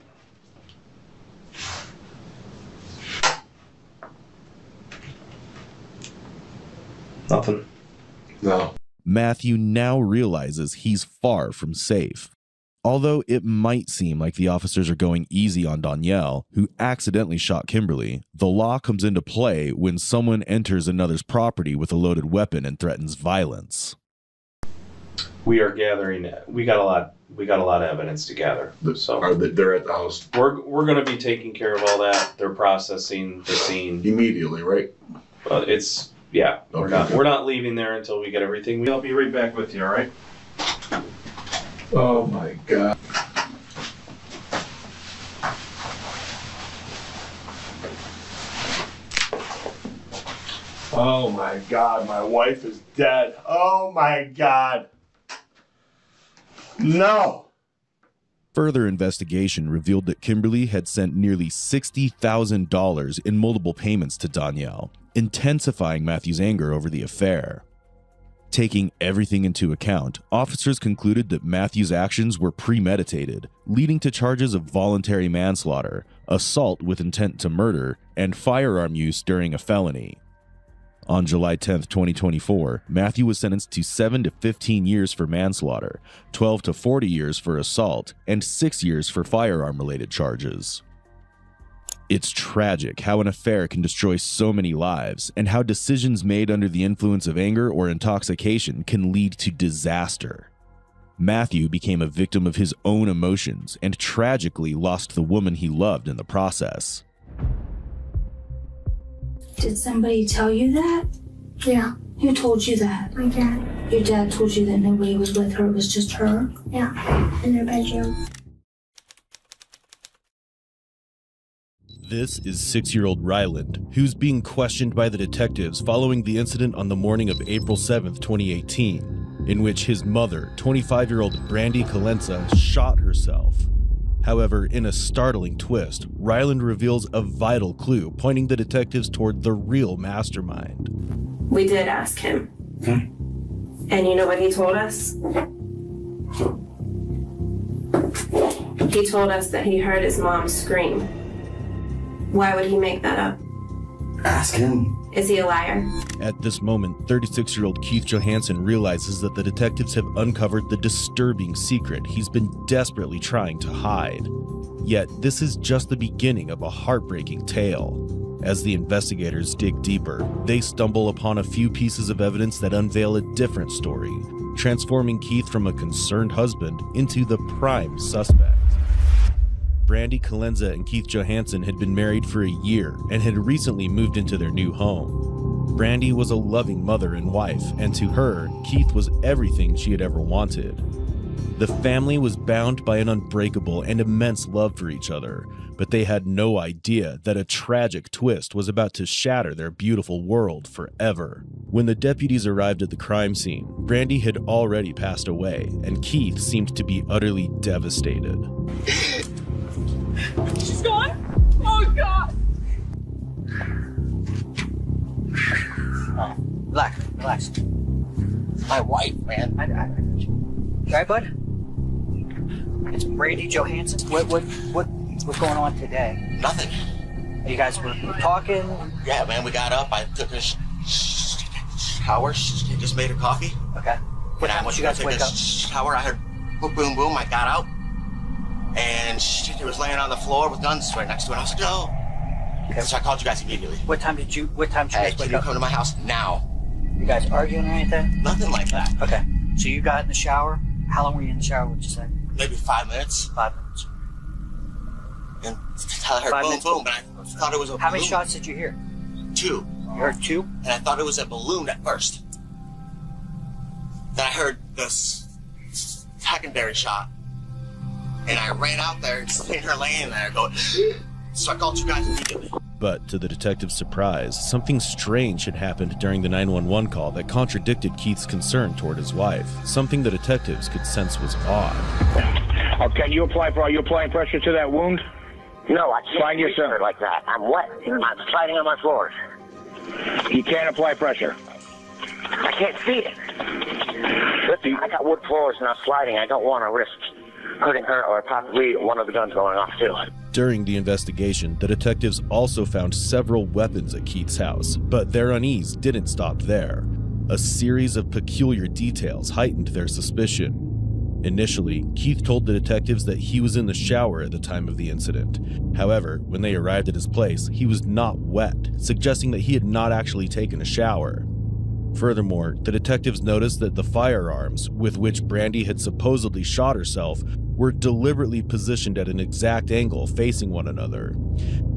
Nothing. No. Matthew now realizes he's far from safe. Although it might seem like the officers are going easy on Danielle, who accidentally shot Kimberly, the law comes into play when someone enters another's property with a loaded weapon and threatens violence. We are gathering. We got a lot of evidence to gather. So They're at the house we're going to be taking care of all that. They're processing the scene. immediately, right? It's yeah. Okay. We're not leaving there until we get everything. I'll be right back with you. All right. Oh my God. Oh my God, my wife is dead. Oh my God. No. Further investigation revealed that Kimberly had sent nearly $60,000 in multiple payments to Danielle, intensifying Matthew's anger over the affair. Taking everything into account, officers concluded that Matthew's actions were premeditated, leading to charges of voluntary manslaughter, assault with intent to murder, and firearm use during a felony. On July 10, 2024, Matthew was sentenced to 7 to 15 years for manslaughter, 12 to 40 years for assault, and 6 years for firearm-related charges. It's tragic how an affair can destroy so many lives, and how decisions made under the influence of anger or intoxication can lead to disaster. Matthew became a victim of his own emotions and tragically lost the woman he loved in the process. Did somebody tell you that? Yeah, Who told you that? my dad. Your dad told you that nobody was with her, it was just her? Yeah, in their bedroom. This is 6-year-old Ryland, who's being questioned by the detectives following the incident on the morning of April 7th, 2018, in which his mother, 25-year-old Brandy Colenza, shot herself. However, in a startling twist, Ryland reveals a vital clue pointing the detectives toward the real mastermind. We did ask him. And you know what he told us? He told us that he heard his mom scream. Why would he make that up? Ask him. Is he a liar? At this moment, 36-year-old Keith Johansson realizes that the detectives have uncovered the disturbing secret he's been desperately trying to hide. Yet, this is just the beginning of a heartbreaking tale. As the investigators dig deeper, they stumble upon a few pieces of evidence that unveil a different story, transforming Keith from a concerned husband into the prime suspect. Brandy Colenza and Keith Johansson had been married for a year and had recently moved into their new home. Brandy was a loving mother and wife, and to her, Keith was everything she had ever wanted. The family was bound by an unbreakable and immense love for each other, but they had no idea that a tragic twist was about to shatter their beautiful world forever. When the deputies arrived at the crime scene, Brandy had already passed away, and Keith seemed to be utterly devastated. She's gone? Oh, God! Relax. It's my wife, man. Right, bud? It's Brandy Johansson. What's going on today? Nothing. You guys were talking? Yeah, man, we got up. I took a shower. She just made her coffee. Okay. When I went to take a shower, I heard boom, boom, boom. I got out. And she was laying on the floor with guns right next to her. I was like, no. Okay. So I called you guys immediately. What time did you guys wake up? Can you come to my house now? You guys arguing or anything? Nothing like that. Okay. So you got in the shower. How long were you in the shower, would you say? Maybe 5 minutes. 5 minutes. And I heard 5 boom, minutes. boom, but I thought it was a How many balloon. shots did you hear? 2. You heard 2? And I thought it was a balloon at first. Then I heard this secondary shot. And I ran out there and seen her laying there going, so I called you guys immediately. But to the detective's surprise, something strange had happened during the 911 call that contradicted Keith's concern toward his wife, something the detectives could sense was odd. Okay, are you applying pressure to that wound? No, I can't Find yourself. like that. I'm wet. I'm sliding on my floors. You can't apply pressure. I can't see it. Listen, I got wood floors and I'm sliding. I don't want to risk hurting her or possibly one of the guns going off too. During the investigation, the detectives also found several weapons at Keith's house, but their unease didn't stop there. A series of peculiar details heightened their suspicion. Initially, Keith told the detectives that he was in the shower at the time of the incident. However, when they arrived at his place, he was not wet, suggesting that he had not actually taken a shower. Furthermore, the detectives noticed that the firearms with which Brandy had supposedly shot herself were deliberately positioned at an exact angle facing one another.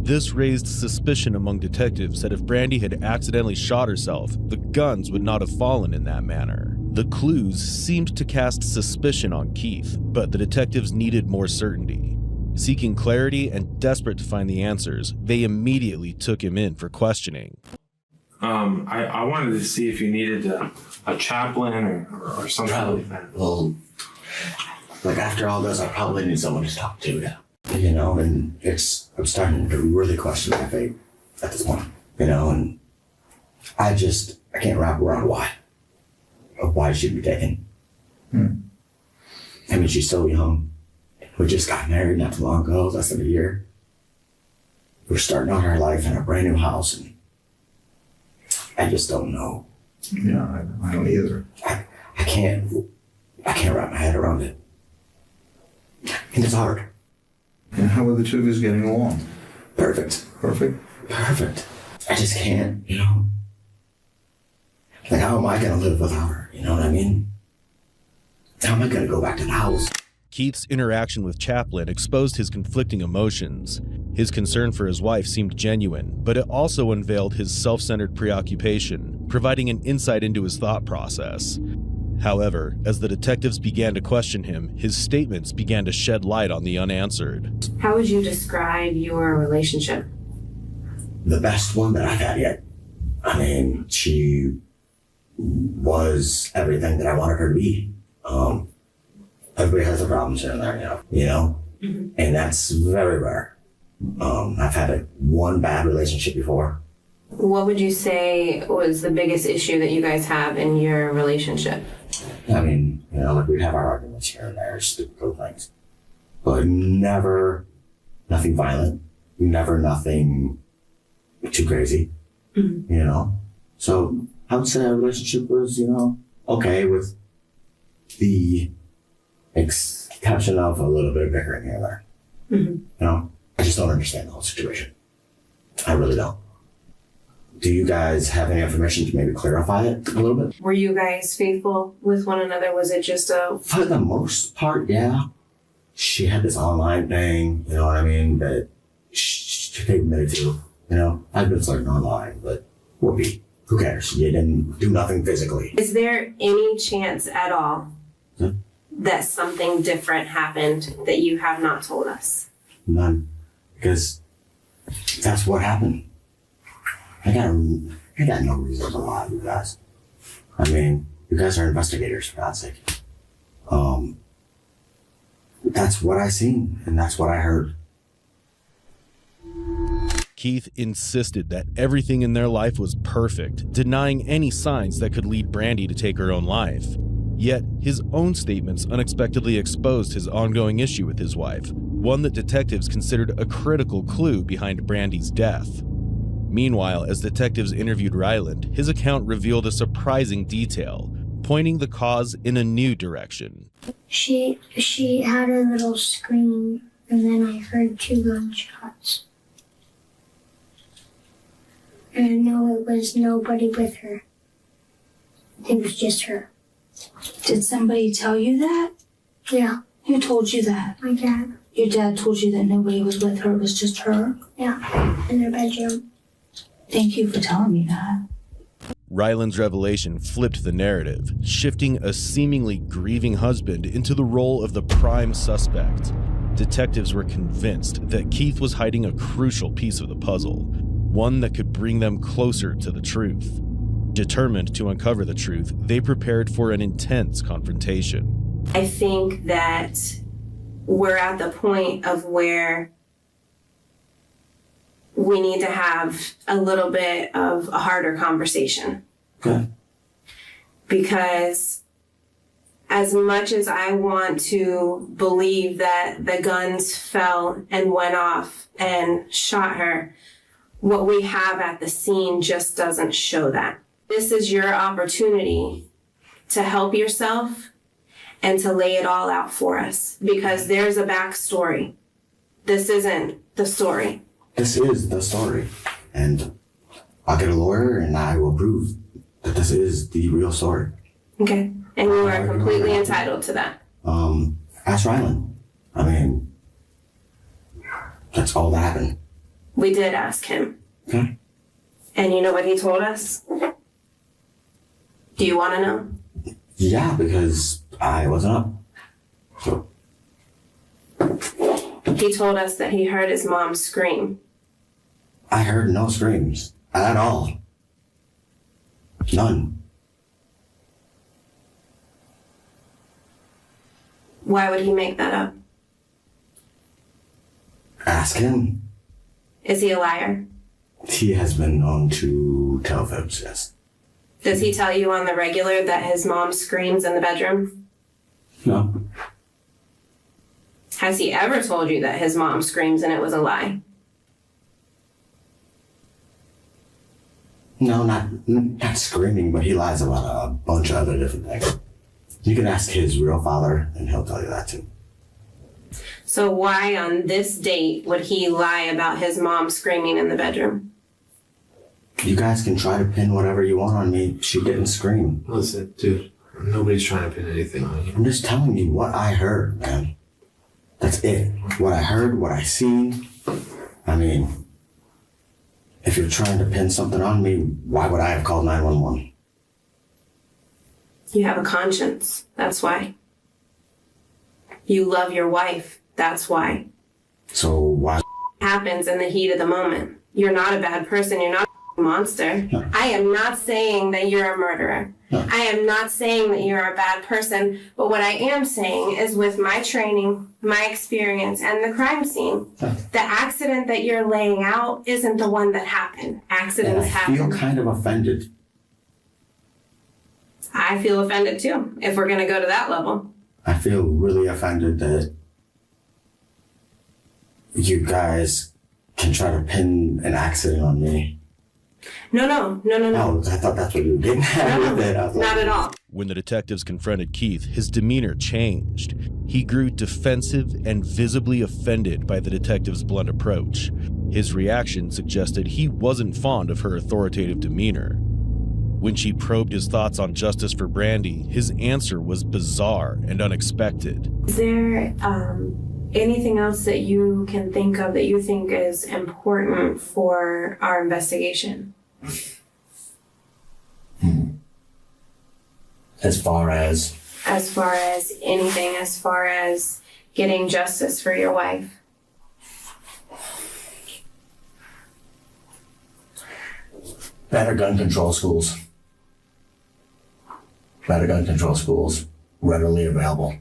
This raised suspicion among detectives that if Brandy had accidentally shot herself, the guns would not have fallen in that manner. The clues seemed to cast suspicion on Keith, but the detectives needed more certainty. Seeking clarity and desperate to find the answers, they immediately took him in for questioning. I wanted to see if you needed a chaplain or something like that. Well, like after all this, I probably need someone to talk to, you know, and I'm starting to really question my faith at this point, you know, and I can't wrap around why she'd be taken. I mean, she's so young. We just got married not too long ago, less than a year. We're starting out our life in a brand new house, and I just don't know. Yeah, I don't either. I can't wrap my head around it. And it's hard. And how are the two of us getting along? Perfect. Perfect? Perfect. I just can't, you know. Like, how am I going to live without her? You know what I mean? How am I going to go back to the house? Keith's interaction with Chaplin exposed his conflicting emotions. His concern for his wife seemed genuine, but it also unveiled his self-centered preoccupation, providing an insight into his thought process. However, as the detectives began to question him, his statements began to shed light on the unanswered. How would you describe your relationship? The best one that I've had yet. I mean, she was everything that I wanted her to be. Everybody has their problems here and there, you know? Mm-hmm. And that's very rare. I've had one bad relationship before. What would you say was the biggest issue that you guys have in your relationship? I mean, you know, like we'd have our arguments here and there, stupid little things. But never nothing violent, never nothing too crazy, you know? So I would say our relationship was, you know, okay with the exception of a little bit of bickering here and there. You know, I just don't understand the whole situation. I really don't. Do you guys have any information to maybe clarify it a little bit? Were you guys faithful with one another? Was it just a... For the most part, yeah. She had this online thing, you know what I mean, that she admitted to, you know. I've been flirting online, but whoopee. Who cares? You didn't do nothing physically. Is there any chance at all that something different happened that you have not told us? None. Because that's what happened. I got no reason to lie to you guys. I mean, you guys are investigators, for God's sake. That's what I seen, and that's what I heard. Keith insisted that everything in their life was perfect, denying any signs that could lead Brandy to take her own life. Yet, his own statements unexpectedly exposed his ongoing issue with his wife, one that detectives considered a critical clue behind Brandy's death. Meanwhile, as detectives interviewed Ryland, his account revealed a surprising detail, pointing the cause in a new direction. She had a little scream, and then I heard 2 gunshots. And I know it was nobody with her. It was just her. Did somebody tell you that? Yeah, Who told you that? my dad. Your dad told you that nobody was with her, it was just her? Yeah, in their bedroom. Thank you for telling me that. Ryland's revelation flipped the narrative, shifting a seemingly grieving husband into the role of the prime suspect. Detectives were convinced that Keith was hiding a crucial piece of the puzzle, one that could bring them closer to the truth. Determined to uncover the truth, they prepared for an intense confrontation. I think that we're at the point of where we need to have a little bit of a harder conversation. Okay. Because as much as I want to believe that the guns fell and went off and shot her, what we have at the scene just doesn't show that. This is your opportunity to help yourself and to lay it all out for us, because there's a backstory. This isn't the story. This is the story. And I'll get a lawyer and I will prove that this is the real story. Okay. And you are completely entitled to that. Ask Ryland. I mean, that's all that happened. We did ask him. Okay. And you know what he told us? Do you want to know? Yeah, because I wasn't up. So. He told us that he heard his mom scream. I heard no screams at all. None. Why would he make that up? Ask him. Is he a liar? He has been known to tell fibs, yes. Does he tell you on the regular that his mom screams in the bedroom? No. Has he ever told you that his mom screams and it was a lie? No, not screaming, but he lies about a bunch of other different things. You can ask his real father, and he'll tell you that too. So why on this date would he lie about his mom screaming in the bedroom? You guys can try to pin whatever you want on me. She didn't scream. Listen, dude, nobody's trying to pin anything on you. I'm just telling you what I heard, man. That's it. What I heard, what I seen. I mean, if you're trying to pin something on me, why would I have called 911? You have a conscience. That's why. You love your wife. That's why. So why? Happens in the heat of the moment. You're not a bad person. You're not a monster. No. I am not saying that you're a murderer. No. I am not saying that you're a bad person. But what I am saying is, with my training, my experience, and the crime scene, the accident that you're laying out isn't the one that happened. Accidents And I happen. feel kind of offended. I feel offended too, if we're going to go to that level. I feel really offended that you guys can try to pin an accident on me. No. Oh, I thought that's what you were getting at with it. I was Not like, at all. When the detectives confronted Keith, his demeanor changed. He grew defensive and visibly offended by the detective's blunt approach. His reaction suggested he wasn't fond of her authoritative demeanor. When she probed his thoughts on justice for Brandy, his answer was bizarre and unexpected. Is there anything else that you can think of that you think is important for our investigation? As far as? As far as anything, as far as getting justice for your wife? Better gun control schools. Better gun control schools, readily available.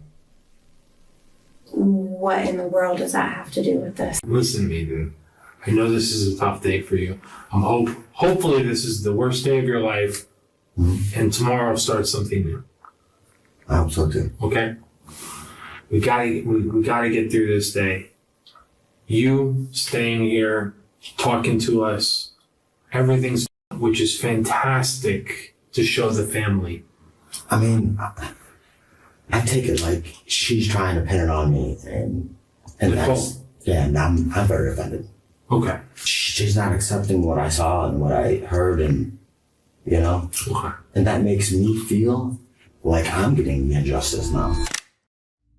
What in the world does that have to do with this? Listen to me, dude. I know this is a tough day for you. Hopefully this is the worst day of your life, and tomorrow starts something new. I hope so too. Okay? We gotta get through this day. You staying here, talking to us, everything's, which is fantastic to show the family. I mean, I take it like she's trying to pin it on me, and that's, yeah, and I'm very offended. Okay. She's not accepting what I saw and what I heard, and you know? And that makes me feel like I'm getting the injustice now.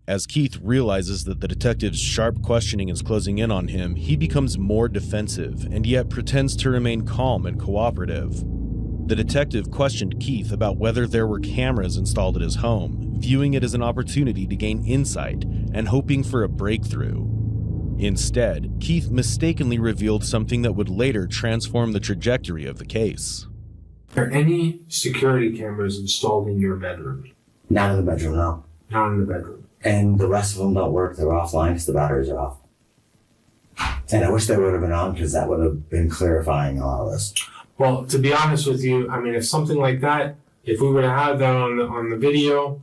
As Keith realizes that the detective's sharp questioning is closing in on him, he becomes more defensive and yet pretends to remain calm and cooperative. The detective questioned Keith about whether there were cameras installed at his home, viewing it as an opportunity to gain insight and hoping for a breakthrough. Instead, Keith mistakenly revealed something that would later transform the trajectory of the case. Are any security cameras installed in your bedroom? Not in the bedroom, no. Not in the bedroom. And the rest of them don't work. They're offline because the batteries are off. And I wish they would have been on because that would have been clarifying a lot of this. Well, to be honest with you, I mean, if something like that, if we would have had that on the video,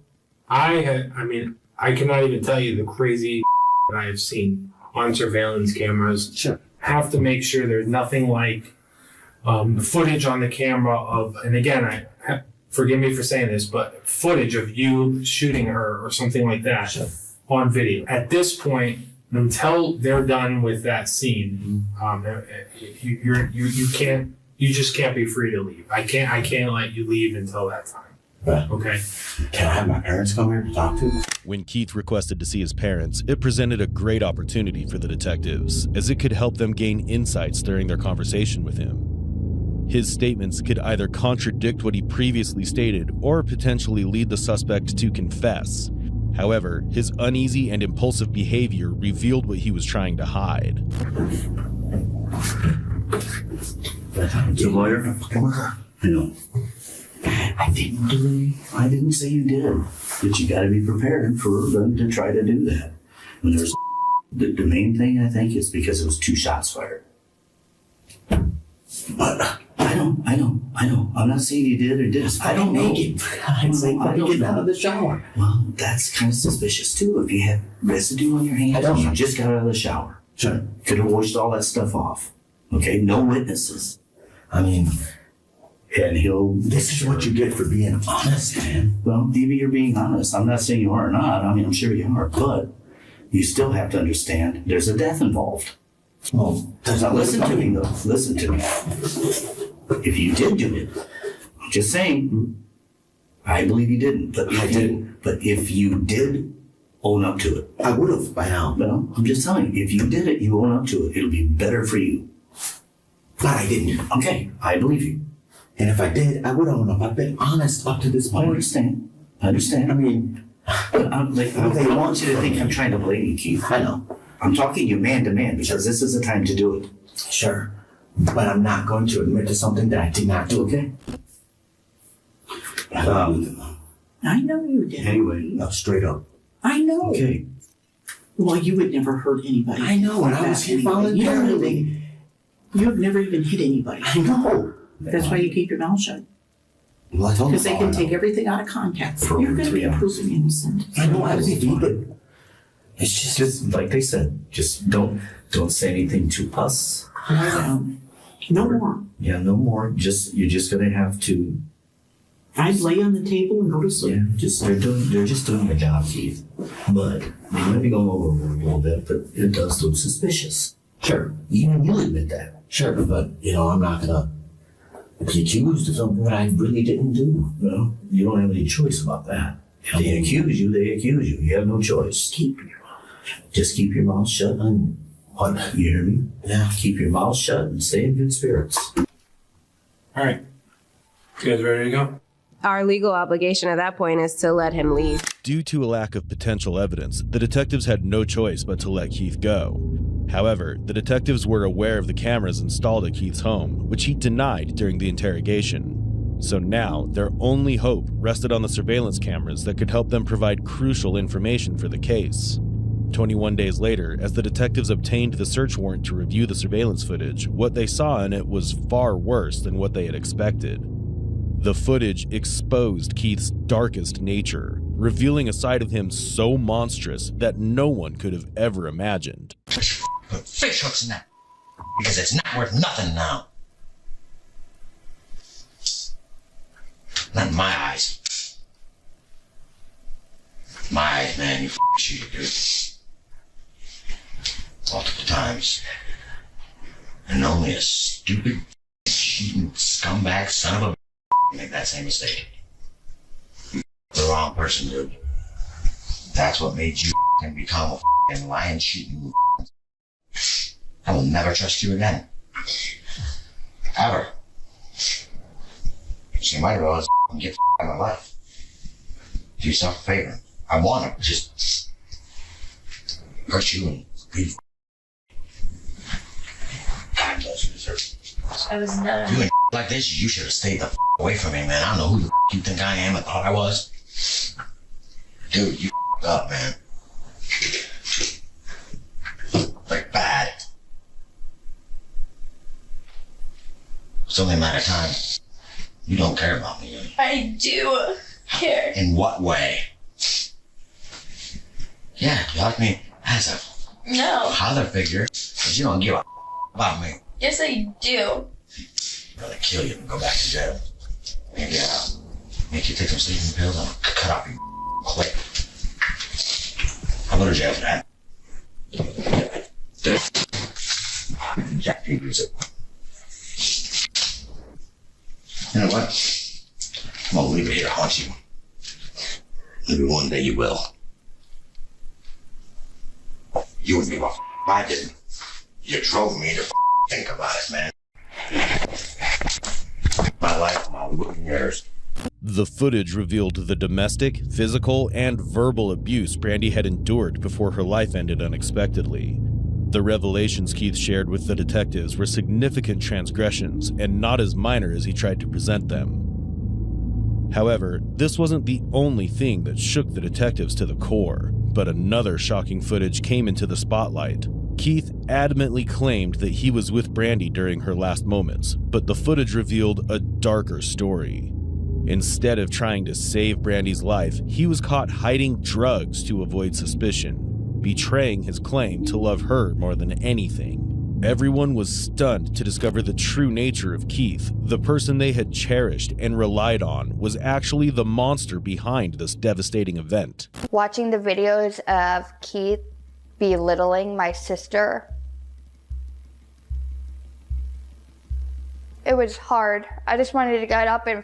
I cannot even tell you the crazy that I have seen on surveillance cameras. Sure. Have to make sure there's nothing like the footage on the camera of, and again, forgive me for saying this, but footage of you shooting her or something like that on video. At this point, until they're done with that scene, you just can't be free to leave. I can't let you leave until that time. Right. Okay. Can I have my parents come here to talk to? When Keith requested to see his parents, it presented a great opportunity for the detectives, as it could help them gain insights during their conversation with him. His statements could either contradict what he previously stated or potentially lead the suspect to confess. However, his uneasy and impulsive behavior revealed what he was trying to hide. The lawyer? I know. I didn't say you did. But you gotta be prepared for them to try to do that. When there's the main thing, I think, is because it was 2 shots fired. But I know. I'm not saying you did or didn't. I don't know. I'm saying I get out of the shower. Well, that's kind of suspicious too. If you had residue on your hands and you just got out of the shower. Sure. Could have washed all that stuff off. Okay, no witnesses. I mean, and this is what you get for being honest, man. Well, maybe you're being honest. I'm not saying you are or not. I mean, I'm sure you are, but you still have to understand there's a death involved. Well, now listen to me, though. Listen to me. If you did do it, I'm just saying, I believe you didn't, but I didn't. But if you did own up to it, I would have by now. Well, I'm just telling you, if you did it, you own up to it. It'll be better for you. But I didn't. Okay, I believe you. And if I did, I would own up. I've been honest up to this point. I understand. I mean, they want you to think I'm trying to blame you, Keith. I know. I'm talking you man to man because this is the time to do it. Sure. But I'm not going to admit to something that I did not do, okay? I know you did. Anyway, no, straight up. I know. Okay. Well, you would never hurt anybody. I know, and I was here voluntarily. You have never even hit anybody. I know. That's why you keep your mouth shut. Well, I told because they can take everything out of context. For You're going to be 3 hours. proven innocent. I know I was but it's just like they said. Just don't say anything to us. No more. Yeah, no more. You're just gonna have to. I'd lay on the table and go to sleep. Yeah, they're just doing their job, Keith. But they might be going over a little bit, but it does look suspicious. Sure. Even you'll admit that. Sure, but I'm not gonna be accused of something that I really didn't do. Well, you don't have any choice about that. If they accuse you, they accuse you. You have no choice. Just keep your mouth shut and what? You hear me? Yeah. Keep your mouth shut and stay in good spirits. All right. You guys ready to go? Our legal obligation at that point is to let him leave. Due to a lack of potential evidence, the detectives had no choice but to let Keith go. However, the detectives were aware of the cameras installed at Keith's home, which he denied during the interrogation. So now, their only hope rested on the surveillance cameras that could help them provide crucial information for the case. 21 days later, as the detectives obtained the search warrant to review the surveillance footage, what they saw in it was far worse than what they had expected. The footage exposed Keith's darkest nature, revealing a side of him so monstrous that no one could have ever imagined. Put fish hooks in that, because it's not worth nothing now. Not in my eyes. My eyes, man, you cheated, dude. Multiple times. And only a stupid, cheating scumbag son of a make that same mistake. You the wrong person, dude. That's what made you become a lying, cheating. I will never trust you again. Ever. So you might as well get out of my life. Do yourself a favor. I want to just hurt you and leave. God knows you deserve it. I was done. Doing like this, you should have stayed the away from me, man. I don't know who you think I am. I thought I was. Dude, you up, man. Like bad. It's only a matter of time. You don't care about me. I do care. In what way? Yeah, you like me as a No. father figure, but you don't give a about me. Yes, I do. I'd rather kill you than go back to jail. Maybe make you take some sleeping pills and I'll cut off your quick. I'll go to jail for that. Jack figures it. You know what? I'm gonna leave it here to haunt you. Maybe one day you will. You wouldn't give a if I didn't. You drove me to think about it, man. My life, my yours. The footage revealed the domestic, physical, and verbal abuse Brandy had endured before her life ended unexpectedly. The revelations Keith shared with the detectives were significant transgressions and not as minor as he tried to present them. However, this wasn't the only thing that shook the detectives to the core, but another shocking footage came into the spotlight. Keith adamantly claimed that he was with Brandy during her last moments, but the footage revealed a darker story. Instead of trying to save Brandy's life, he was caught hiding drugs to avoid suspicion, betraying his claim to love her more than anything. Everyone was stunned to discover the true nature of Keith. The person they had cherished and relied on was actually the monster behind this devastating event. Watching the videos of Keith belittling my sister, it was hard. I just wanted to get up and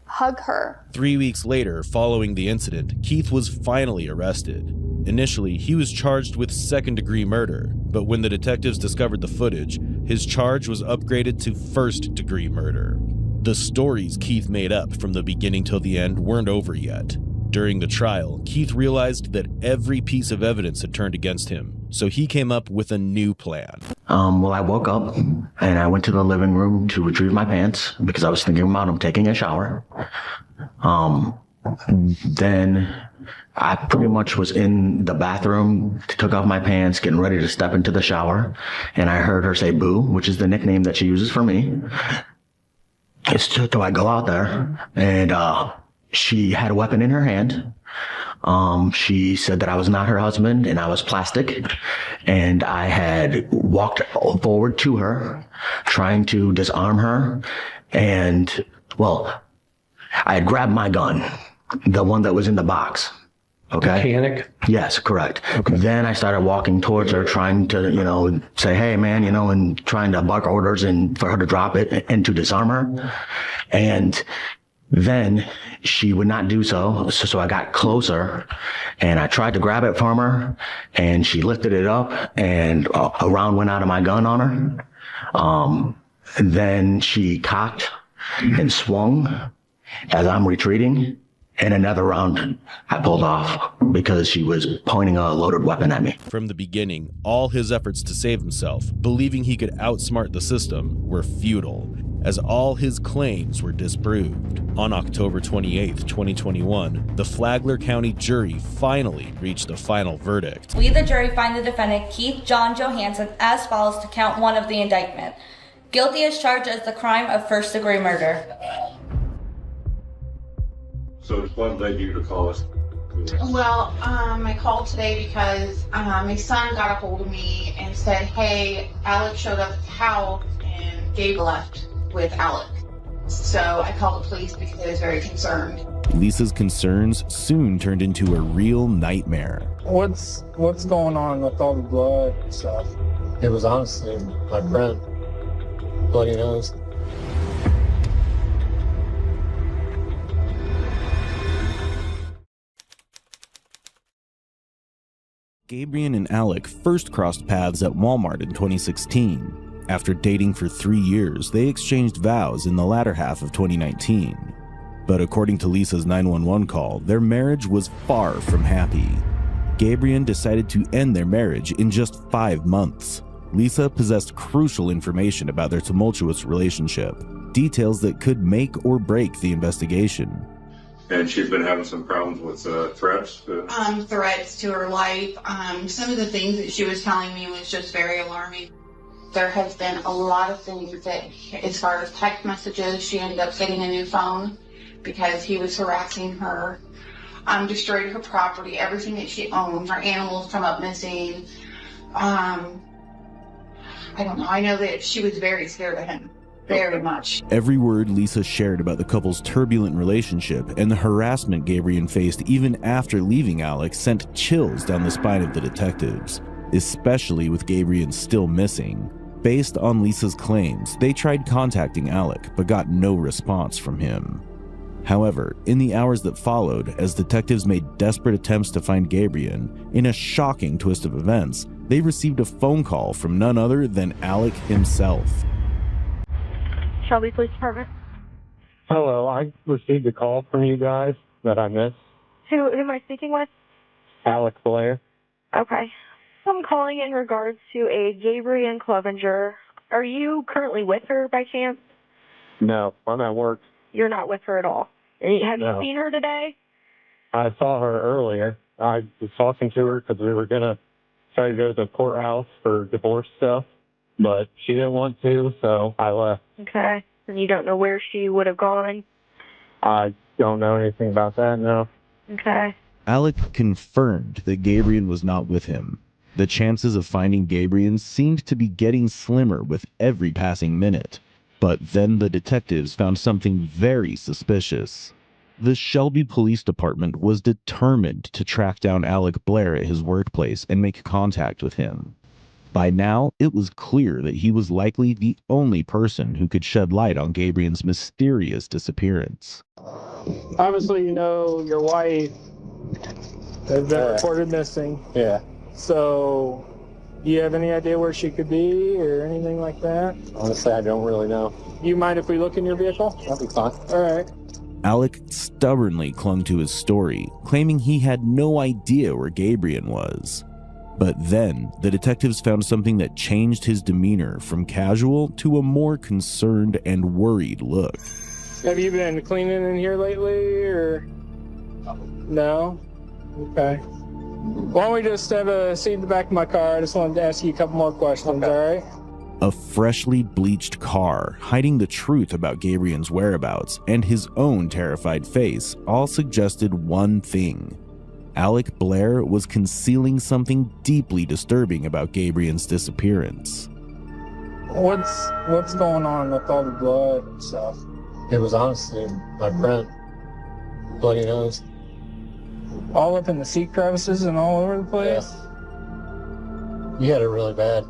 hug her. 3 weeks later, following the incident, Keith was finally arrested. Initially, he was charged with second-degree murder, but when the detectives discovered the footage, his charge was upgraded to first-degree murder. The stories Keith made up from the beginning till the end weren't over yet. During the trial, Keith realized that every piece of evidence had turned against him, so he came up with a new plan. Well, I woke up and I went to the living room to retrieve my pants because I was thinking about him taking a shower. Then I pretty much was in the bathroom, took off my pants, getting ready to step into the shower, and I heard her say "boo," which is the nickname that she uses for me. So I go out there, and she had a weapon in her hand. She said that I was not her husband and I was plastic, and I had walked forward to her, trying to disarm her, and, well, I had grabbed my gun, the one that was in the box. Okay. Mechanic? Yes, correct. Okay. Then I started walking towards her, trying to, say, hey, man, and trying to bark orders and for her to drop it and to disarm her. And then she would not do so. So I got closer and I tried to grab it from her, and she lifted it up and a round went out of my gun on her. Then she cocked and swung as I'm retreating, and another round I pulled off because she was pointing a loaded weapon at me. From the beginning, all his efforts to save himself, believing he could outsmart the system, were futile, as all his claims were disproved. On October 28, 2021, the Flagler County jury finally reached a final verdict. We, the jury, find the defendant Keith John Johansson as follows to count 1 of the indictment. Guilty as charged as the crime of first-degree murder. So what led you to call us? Well, I called today because my son got a hold of me and said, hey, Alec showed up at the house and Gabe left with Alec. So I called the police because I was very concerned. Lisa's concerns soon turned into a real nightmare. What's going on with all the blood and stuff? It was honestly my friend. Bloody nose. Gabriel and Alec first crossed paths at Walmart in 2016. After dating for 3 years, they exchanged vows in the latter half of 2019. But according to Lisa's 911 call, their marriage was far from happy. Gabriel decided to end their marriage in just 5 months. Lisa possessed crucial information about their tumultuous relationship, details that could make or break the investigation. And she's been having some problems with threats? Threats to her life. Some of the things that she was telling me was just very alarming. There has been a lot of things that, as far as text messages, she ended up getting a new phone because he was harassing her, destroyed her property, everything that she owned, her animals come up missing. I don't know. I know that she was very scared of him. Very much. Every word Lisa shared about the couple's turbulent relationship and the harassment Gabriel faced even after leaving Alec sent chills down the spine of the detectives, especially with Gabriel still missing. Based on Lisa's claims, they tried contacting Alec but got no response from him. However, in the hours that followed, as detectives made desperate attempts to find Gabriel, in a shocking twist of events, they received a phone call from none other than Alec himself. Shelby Police Department. Hello, I received a call from you guys that I missed. Who am I speaking with? Alex Blair. Okay. I'm calling in regards to a Gabriel Clevenger. Are you currently with her by chance? No, I'm at work. You're not with her at all. Have you seen her today? I saw her earlier. I was talking to her because we were going to try to go to the courthouse for divorce stuff, but she didn't want to, so I left. Okay. And you don't know where she would have gone? I don't know anything about that, no. Okay. Alec confirmed that Gabriel was not with him. The chances of finding Gabriel seemed to be getting slimmer with every passing minute. But then the detectives found something very suspicious. The Shelby Police Department was determined to track down Alec Blair at his workplace and make contact with him. By now, it was clear that he was likely the only person who could shed light on Gabriel's mysterious disappearance. Obviously, you know your wife has been reported missing. Yeah. So, do you have any idea where she could be or anything like that? Honestly, I don't really know. You mind if we look in your vehicle? That'll be fine. All right. Alec stubbornly clung to his story, claiming he had no idea where Gabriel was. But then, the detectives found something that changed his demeanor from casual to a more concerned and worried look. Have you been cleaning in here lately, or? No? Okay. Why don't we just have a seat in the back of my car? I just wanted to ask you a couple more questions, all right? A freshly bleached car, hiding the truth about Gabriel's whereabouts, and his own terrified face all suggested one thing. Alec Blair was concealing something deeply disturbing about Gabriel's disappearance. What's going on with all the blood and stuff? It was honestly my friend. Bloody nose. All up in the seat crevices and all over the place? Yeah. You had it really bad.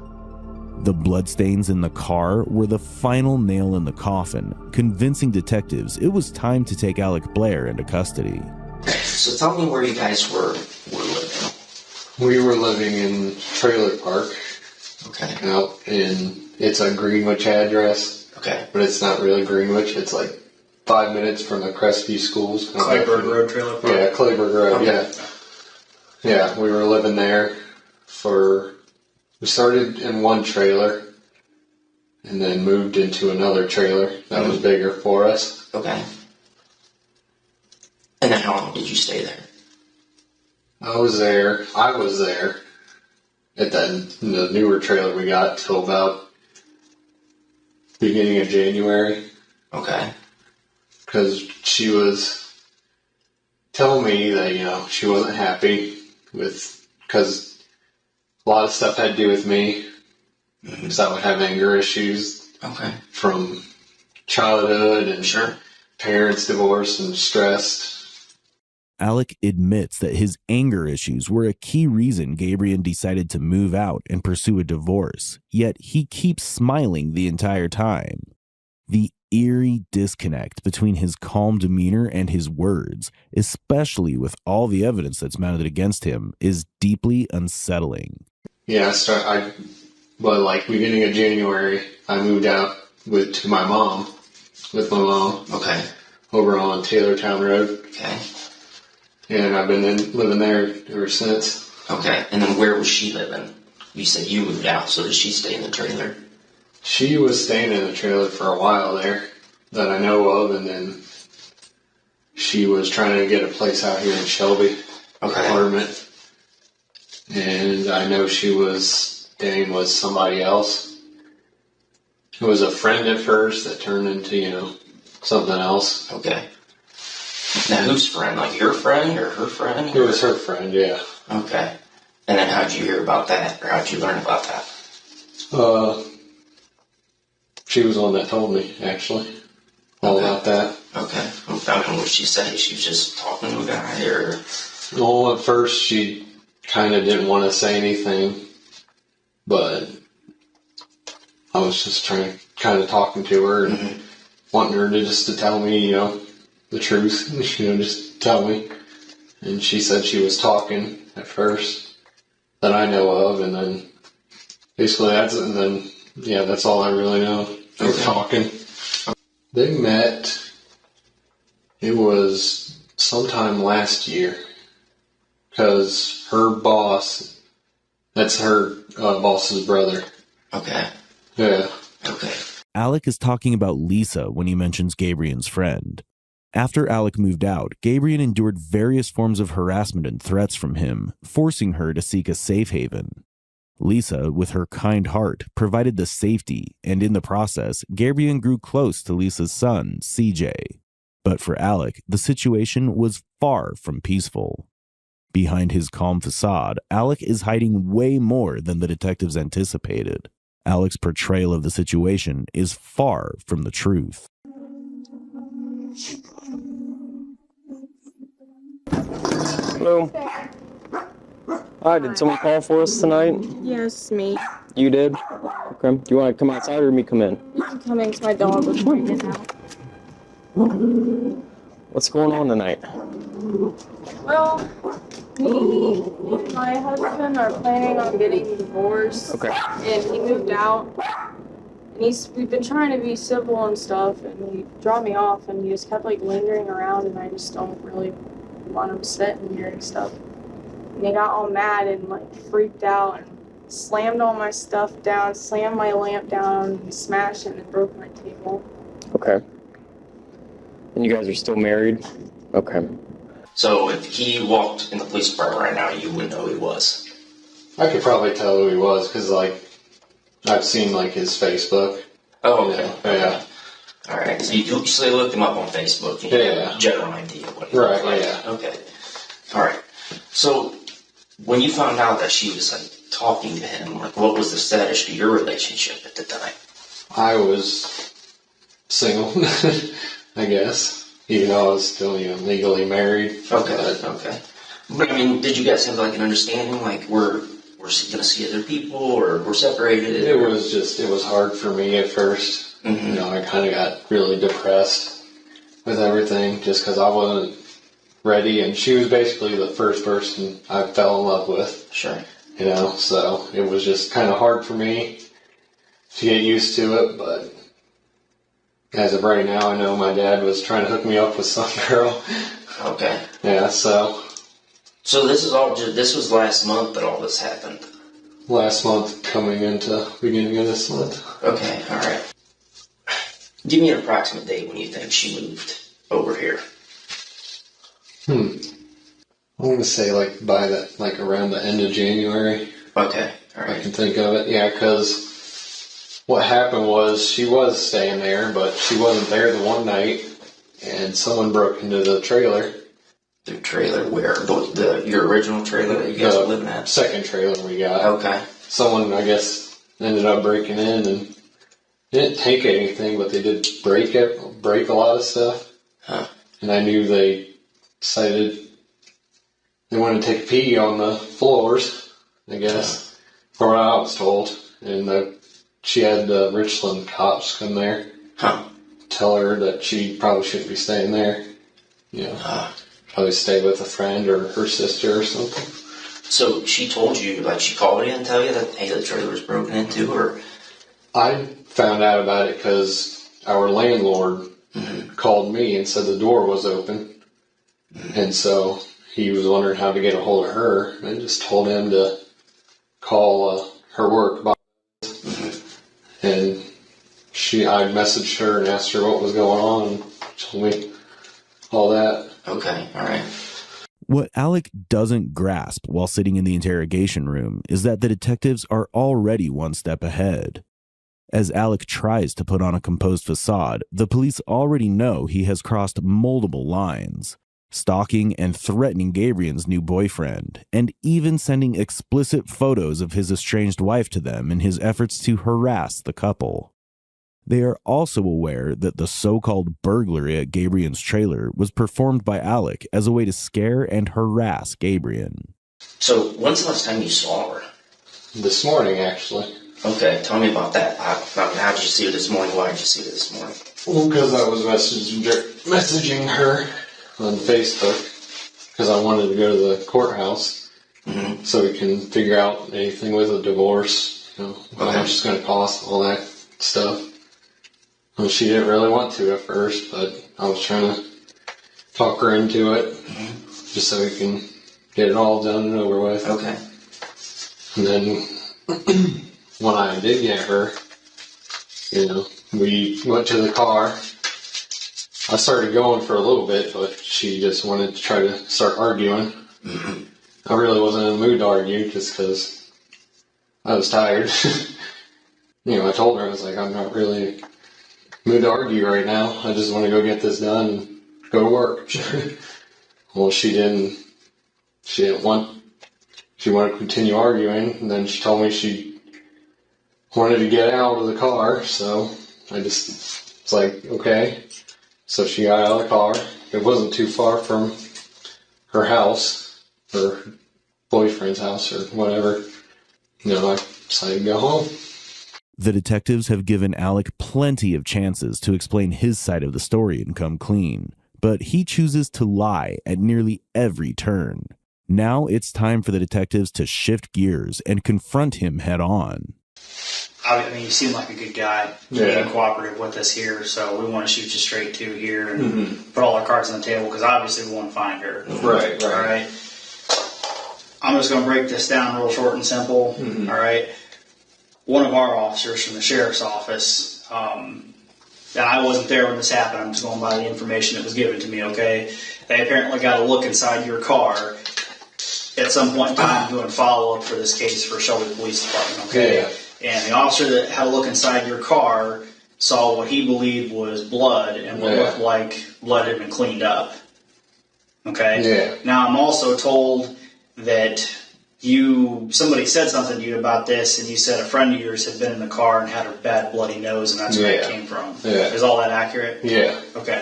The bloodstains in the car were the final nail in the coffin, convincing detectives it was time to take Alec Blair into custody. So tell me where you guys were living. We were living in Trailer Park. Okay. Out in, it's a Greenwich address. Okay. But it's not really Greenwich. It's like 5 minutes from the Crestview schools. Clayburg Road Trailer Park? Yeah, Clayburg Road, okay. Yeah. Yeah, we were living there we started in one trailer and then moved into another trailer that was bigger for us. Okay. And then how long did you stay there? I was there at the newer trailer we got till about beginning of January. Okay. Because she was telling me that, she wasn't happy because a lot of stuff had to do with me. Because I would have anger issues. Okay. From childhood and parents' divorce and stress. Alec admits that his anger issues were a key reason Gabriel decided to move out and pursue a divorce, yet he keeps smiling the entire time. The eerie disconnect between his calm demeanor and his words, especially with all the evidence that's mounted against him, is deeply unsettling. Yeah, but like beginning of January, I moved out with my mom. Okay. Over on Taylortown Road. Okay. And I've been living there ever since. Okay. And then where was she living? You said you moved out, so did she stay in the trailer? She was staying in the trailer for a while there that I know of, and then she was trying to get a place out here in Shelby, apartment. And I know she was staying with somebody else. It was a friend at first that turned into, something else. Okay. Now, whose friend? Like your friend or her friend? It was her friend, yeah. Okay. And then how'd you hear about that, or how'd you learn about that? She was the one that told me, actually, all about that. Okay. What did she say? She was just talking to a guy, or? Well, at first she kind of didn't want to say anything, but I was just kind of talking to her and wanting her to tell me, the truth, just tell me. And she said she was talking at first that I know of, and then basically that's all I really know. They were talking. They met, it was sometime last year, because her boss, that's her boss's brother. Okay. Yeah. Okay. Alec is talking about Lisa when he mentions Gabriel's friend. After Alec moved out, Gabriel endured various forms of harassment and threats from him, forcing her to seek a safe haven. Lisa, with her kind heart, provided the safety, and in the process, Gabriel grew close to Lisa's son, CJ. But for Alec, the situation was far from peaceful. Behind his calm facade, Alec is hiding way more than the detectives anticipated. Alec's portrayal of the situation is far from the truth. Hello. Hi, did someone call for us tonight? Yes, me. You did? Okay. Do you want to come outside or me come in? You can come in 'cause my dog was pointing out. What's going on tonight? Well, me and my husband are planning on getting a divorce. Okay. And he moved out. And we've been trying to be civil and stuff, and he dropped me off, and he just kept lingering around, and I just don't really want him sitting here and stuff. And he got all mad and freaked out and slammed all my stuff down, slammed my lamp down, and smashed it and broke my table. Okay. And you guys are still married? Okay. So if he walked in the police department right now, you wouldn't know who he was? I could probably tell who he was, because, I've seen, his Facebook. Oh, okay. Yeah. All right. So you looked him up on Facebook. And you have a general idea of what he looked like. Yeah. Okay. All right. So when you found out that she was talking to him, what was the status of your relationship at the time? I was single, I guess. Even though I was still, legally married. Okay. But did you guys have an understanding? We're going to see other people, or we're separated? It was hard for me at first. Mm-hmm. I kind of got really depressed with everything just because I wasn't ready, and she was basically the first person I fell in love with. Sure. So it was just kind of hard for me to get used to it, but as of right now, I know my dad was trying to hook me up with some girl. Okay. Yeah, so this was last month that all this happened? Last month, coming into beginning of this month. Okay, all right. Give me an approximate date when you think she moved over here. I want to say by that, around the end of January. Okay, all right. I can think of it, yeah, because what happened was she was staying there, but she wasn't there the one night, and someone broke into the trailer. The trailer where? Your original trailer that you guys were living at? Second trailer we got. Okay. Someone, I guess, ended up breaking in and didn't take anything, but they did break a lot of stuff. Huh. And I knew they decided they wanted to take a pee on the floors, I guess, from what I was told. And she had the Richland cops come there tell her that she probably shouldn't be staying there. You know, probably stay with a friend or her sister or something. So she told you, like she called you and tell you that, hey, the trailer was broken into, or? I found out about it because our landlord called me and said the door was open. And so he was wondering how to get a hold of her, and I just told him to call her work box. And I messaged her and asked her what was going on, and told me all that. Okay, all right. What Alec doesn't grasp while sitting in the interrogation room is that the detectives are already one step ahead. As Alec tries to put on a composed facade, the police already know he has crossed multiple lines, stalking and threatening Gabriel's new boyfriend, and even sending explicit photos of his estranged wife to them in his efforts to harass the couple. They are also aware that the so-called burglary at Gabriel's trailer was performed by Alec as a way to scare and harass Gabriel. So when's the last time you saw her? This morning, actually. Okay, tell me about that. How did you see her this morning? Why did you see her this morning? Well, because I was messaging her on Facebook because I wanted to go to the courthouse so we can figure out anything with a divorce, you know, how much it's going to cost, all that stuff. Well, she didn't really want to at first, but I was trying to talk her into it just so we can get it all done and over with. Okay. And then when I did get her, you know, we went to the car. I started going for a little bit, but she just wanted to try to start arguing. I really wasn't in the mood to argue just because I was tired. You know, I told her, I was like, I'm not really in the mood to argue right now. I just want to go get this done and go to work. Well, she wanted to continue arguing, and then she told me she wanted to get out of the car, so I just was like, okay. So she got out of the car. It wasn't too far from her house, her boyfriend's house or whatever. You know, I decided to go home. The detectives have given Alec plenty of chances to explain his side of the story and come clean, but he chooses to lie at nearly every turn. Now it's time for the detectives to shift gears and confront him head on. I mean, you seem like a good guy. You're being cooperative with us here, so we want to shoot you straight to here and put all our cards on the table because obviously we want to find her. Right. All right. I'm just going to break this down real short and simple. All right. One of our officers from the sheriff's office, and I wasn't there when this happened. I'm just going by the information that was given to me. Okay. They apparently got a look inside your car at some point in time doing follow up for this case for Shelby Police Department. Okay. Yeah. And the officer that had a look inside your car saw what he believed was blood and what looked like blood had been cleaned up. Okay? Yeah. Now, I'm also told that somebody said something to you about this, and you said a friend of yours had been in the car and had a bad bloody nose, and that's where it came from. Yeah. Is all that accurate? Yeah. Okay.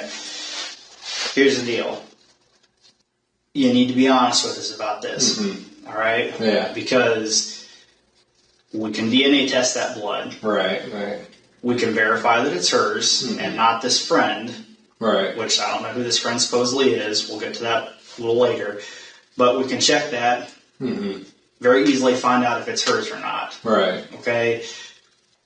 Here's the deal. You need to be honest with us about this. All right? Yeah. Because we can DNA test that blood. Right. We can verify that it's hers and not this friend. Right. Which I don't know who this friend supposedly is. We'll get to that a little later. But we can check that. Very easily find out if it's hers or not. Right. Okay?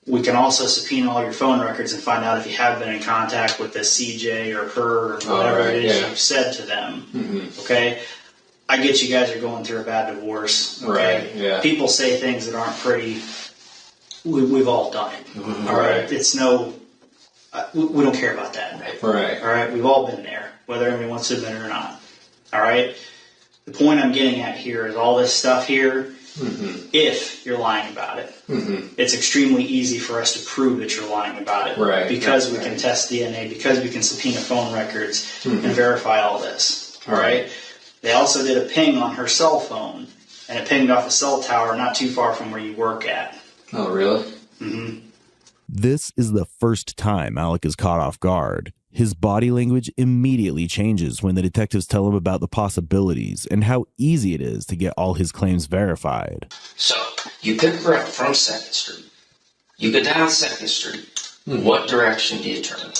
We can also subpoena all your phone records and find out if you have been in contact with this CJ or her or whatever it is you've said to them. Okay? I get you guys are going through a bad divorce. Okay? Right, yeah. People say things that aren't pretty. We've all done it. All right? It's no. We don't care about that. Right. All right? We've all been there, whether anyone wants to admit it or not. All right? The point I'm getting at here is all this stuff here, if you're lying about it, it's extremely easy for us to prove that you're lying about it. Right. Because we can test DNA, because we can subpoena phone records and verify all this. All right? They also did a ping on her cell phone, and it pinged off a cell tower not too far from where you work at. Oh, really? This is the first time Alec is caught off guard. His body language immediately changes when the detectives tell him about the possibilities and how easy it is to get all his claims verified. So, you pick her up from 2nd Street. You go down 2nd Street. What direction do you turn?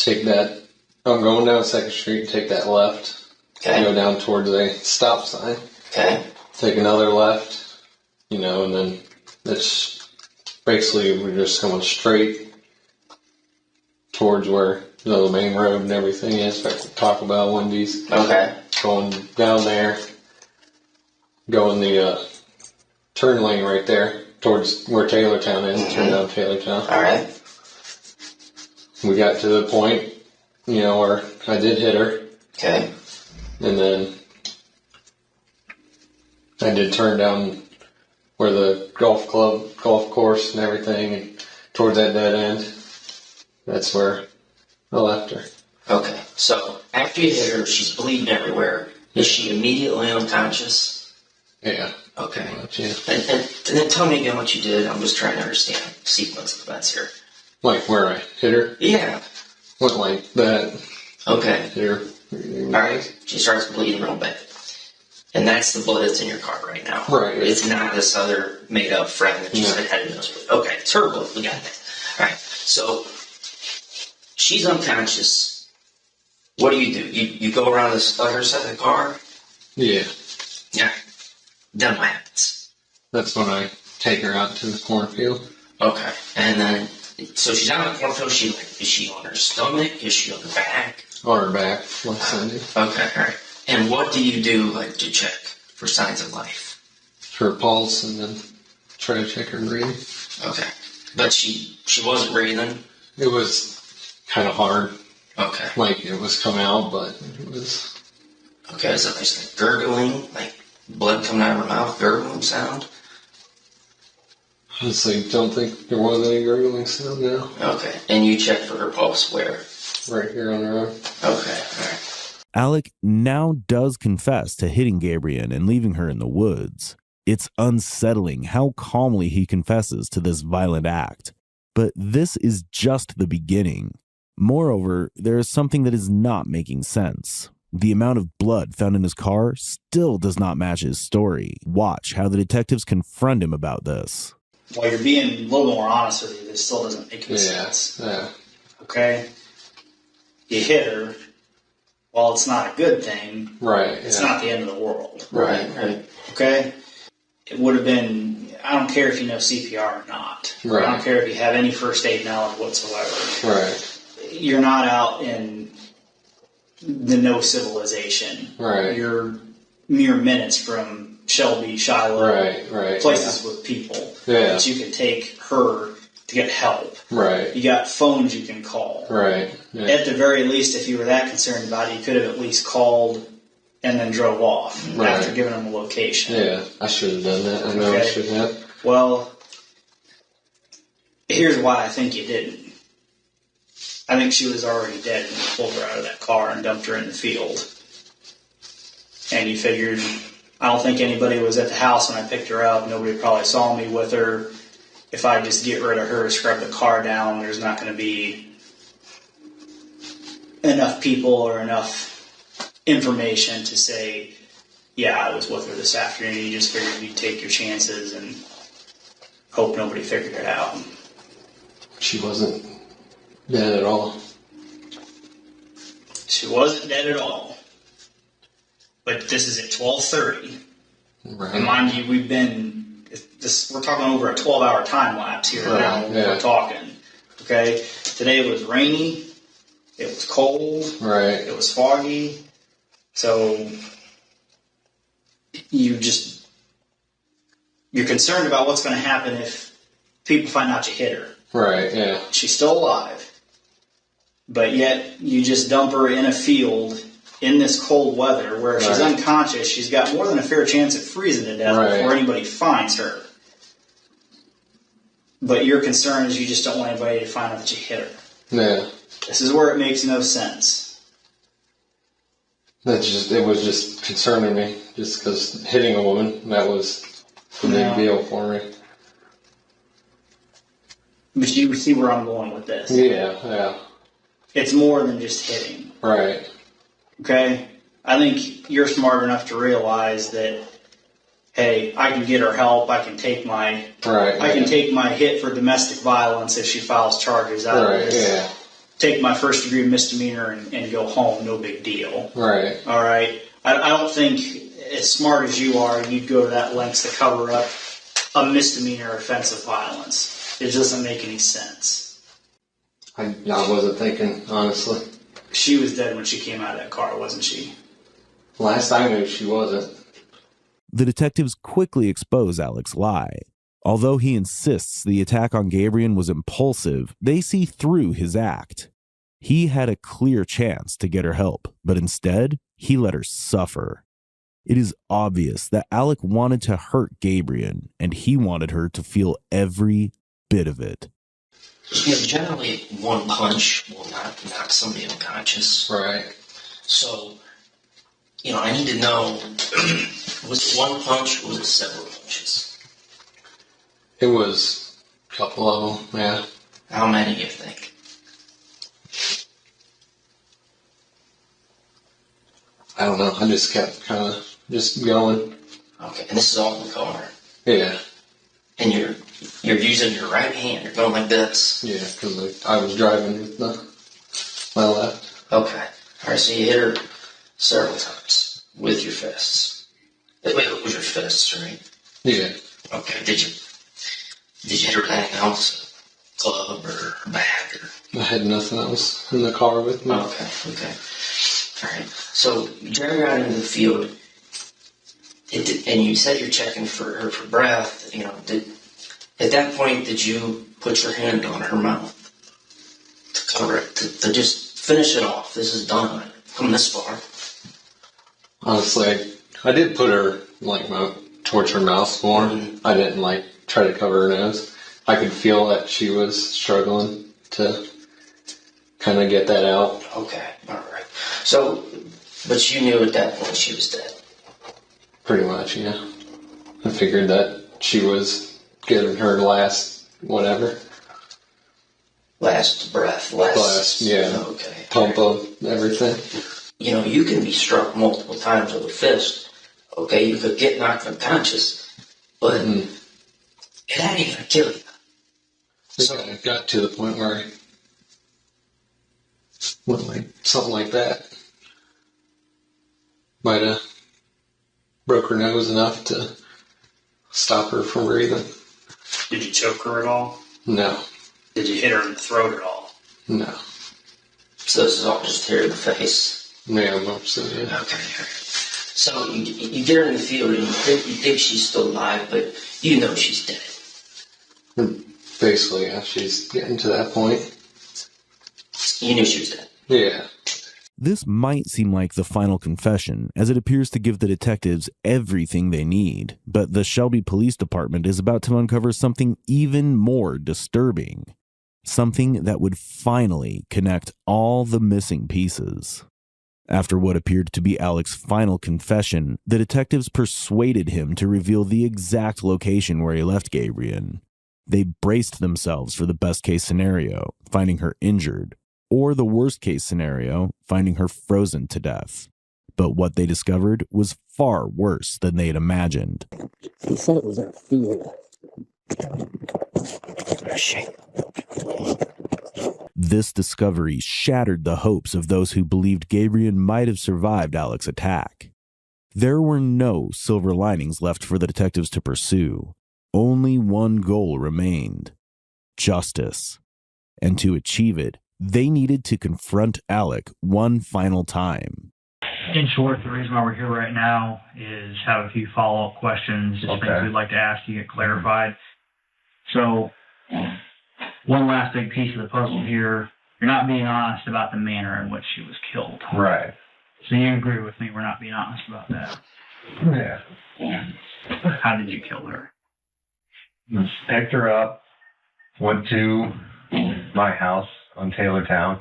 I'm going down 2nd Street, take that left. Okay. Go down towards a stop sign. Okay. Take another left, and then it's basically we're just going straight towards where the main road and everything is, like Taco Bell, Wendy's. Okay. Going down there, going the turn lane right there towards where Taylortown is. Turn down Taylortown. All right. We got to the point, where I did hit her. Okay. And then I did turn down where the golf course and everything, and towards that dead end. That's where I left her. Okay. So after you hit her, she's bleeding everywhere. Is she immediately unconscious? Yeah. Okay. Much, yeah. And then tell me again what you did. I'm just trying to understand the sequence of events here. Like where I hit her? Yeah. Went like that. Okay. Here. Alright. She starts bleeding real bad. And that's the blood that's in your car right now. Right. It's not this other made up friend that you said had a nosebleed. Okay. It's her blood. We got that. Alright. So she's unconscious. What do? You go around the other side of the car? Yeah. Yeah. Then what happens? That's when I take her out to the cornfield. Okay. And then, so she's out in the cornfield. Is she on her stomach? Is she on her back? On her back, like Sunday. Okay, alright. And what do you do, to check for signs of life? Her pulse, and then try to check her breathing. Okay. But she wasn't breathing? It was kind of hard. Okay. Like, it was coming out, but it was... Okay, is it like gurgling? Like blood coming out of her mouth? Gurgling sound? Honestly, don't think there was any gurgling sound now. Okay. And you checked for her pulse where? Right here on her arm. Okay, alright. Alec now does confess to hitting Gabrielle and leaving her in the woods. It's unsettling how calmly he confesses to this violent act. But this is just the beginning. Moreover, there is something that is not making sense. The amount of blood found in his car still does not match his story. Watch how the detectives confront him about this. While you're being a little more honest with you, this still doesn't make any sense. Yeah. Okay? You hit her. While it's not a good thing, right? It's not the end of the world. Right. Okay? It would have been, I don't care if you know CPR or not. Right. I don't care if you have any first aid knowledge whatsoever. Right. You're not out in the no civilization. Right. You're mere minutes from Shelby, Shiloh, right. places with people that you can take her to get help. Right. You got phones you can call. Right. Yeah. At the very least, if you were that concerned about it, you could have at least called and then drove off after giving them a location. Yeah, I should have done that. I know I should have. Well, here's why I think you didn't. I think she was already dead when you pulled her out of that car and dumped her in the field. And you figured, I don't think anybody was at the house when I picked her up. Nobody probably saw me with her. If I just get rid of her, scrub the car down, there's not going to be enough people or enough information to say, yeah, I was with her this afternoon. You just figured you'd take your chances and hope nobody figured it out. She wasn't dead at all. She wasn't dead at all. But this is at 12:30. Right. And mind you, we're talking over a 12-hour time lapse here now when we're talking. Okay? Today it was rainy. It was cold. Right. It was foggy. So you're concerned about what's going to happen if people find out you hit her. Right, yeah. She's still alive. But yet you just dump her in a field in this cold weather where if she's unconscious, she's got more than a fair chance of freezing to death before anybody finds her. But your concern is you just don't want anybody to find out that you hit her. Yeah. This is where it makes no sense. It was just concerning me, just because hitting a woman, that was a big deal for me. But you see where I'm going with this. Yeah. It's more than just hitting. Right. Okay? I think you're smart enough to realize that, hey, I can get her help. I can take my take my hit for domestic violence if she files charges out of this. take my first degree misdemeanor and go home, no big deal. Right. All right. I don't think, as smart as you are, you'd go to that lengths to cover up a misdemeanor offense of violence. It doesn't make any sense. I wasn't thinking, honestly. She was dead when she came out of that car, wasn't she? Last I knew, she wasn't. The detectives quickly expose Alec's lie. Although he insists the attack on Gabriel was impulsive, they see through his act. He had a clear chance to get her help, but instead, he let her suffer. It is obvious that Alec wanted to hurt Gabriel, and he wanted her to feel every bit of it. Generally, one punch will not knock somebody unconscious. Right. So, I need to know, was it one punch or was it several punches? It was a couple of them, yeah. How many do you think? I don't know. I just kept kind of just going. Okay, and this is all in the car? Yeah. And you're using your right hand. You're going like this? Yeah, because I was driving with my left. Okay. All right, so you hit her several times with your fists. Wait, it was your fists, right? Yeah. Okay, did you hit her with anything else? A glove or a bag? I had nothing else in the car with me. Okay. All right. So you drive her out into the field, and you said you're checking for her for breath. At that point, did you put your hand on her mouth to cover it, to just finish it off? This is done. Come this far. Honestly, I did put her towards her mouth more. I didn't try to cover her nose. I could feel that she was struggling to kind of get that out. Okay, all right. So, but you knew at that point she was dead. Pretty much, yeah. I figured that she was getting her last whatever. Last breath, yeah. Okay. Pump of everything. You can be struck multiple times with a fist. Okay, you could get knocked unconscious, but it ain't gonna kill you. So I got to the point where I went something like that. Might have broke her nose enough to stop her from breathing. Did you choke her at all? No. Did you hit her in the throat at all? No. So this is all just here in the face? Yeah, most of it. Okay. So you get her in the field and you think she's still alive, but you know she's dead. Basically, yeah, she's getting to that point. You knew she was dead? Yeah. This might seem like the final confession, as it appears to give the detectives everything they need, but the Shelby Police Department is about to uncover something even more disturbing. Something that would finally connect all the missing pieces. After what appeared to be Alec's final confession, the detectives persuaded him to reveal the exact location where he left Gabriel. They braced themselves for the best-case scenario, finding her injured, or the worst-case scenario, finding her frozen to death. But what they discovered was far worse than they had imagined. He said it was in a field. This discovery shattered the hopes of those who believed Gabriel might have survived Alec's attack. There were no silver linings left for the detectives to pursue. Only one goal remained: justice. And to achieve it, they needed to confront Alec one final time. In short, the reason why we're here right now is have a few follow-up questions, just things we'd like to ask you, get clarified. So, one last big piece of the puzzle here. You're not being honest about the manner in which she was killed. Right. So you agree with me, we're not being honest about that. Yeah. How did you kill her? Picked her up, went to my house on Taylortown,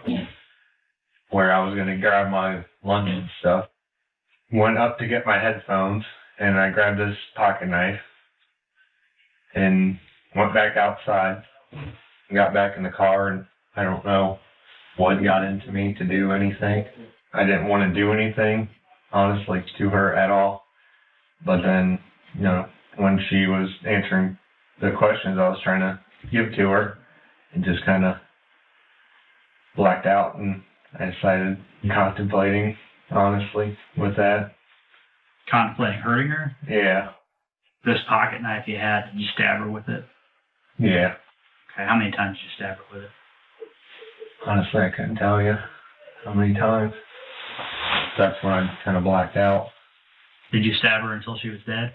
where I was going to grab my lunch and stuff. Went up to get my headphones, and I grabbed this pocket knife, and went back outside, got back in the car, and I don't know what got into me to do anything. I didn't want to do anything, honestly, to her at all. But then, when she was answering the questions I was trying to give to her, it just kind of blacked out, and I decided contemplating, honestly, with that. Contemplating hurting her? Yeah. This pocket knife you had, did you stab her with it? Yeah. Okay, how many times did you stab her with it? Honestly, I couldn't tell you how many times. That's when I kind of blacked out. Did you stab her until she was dead?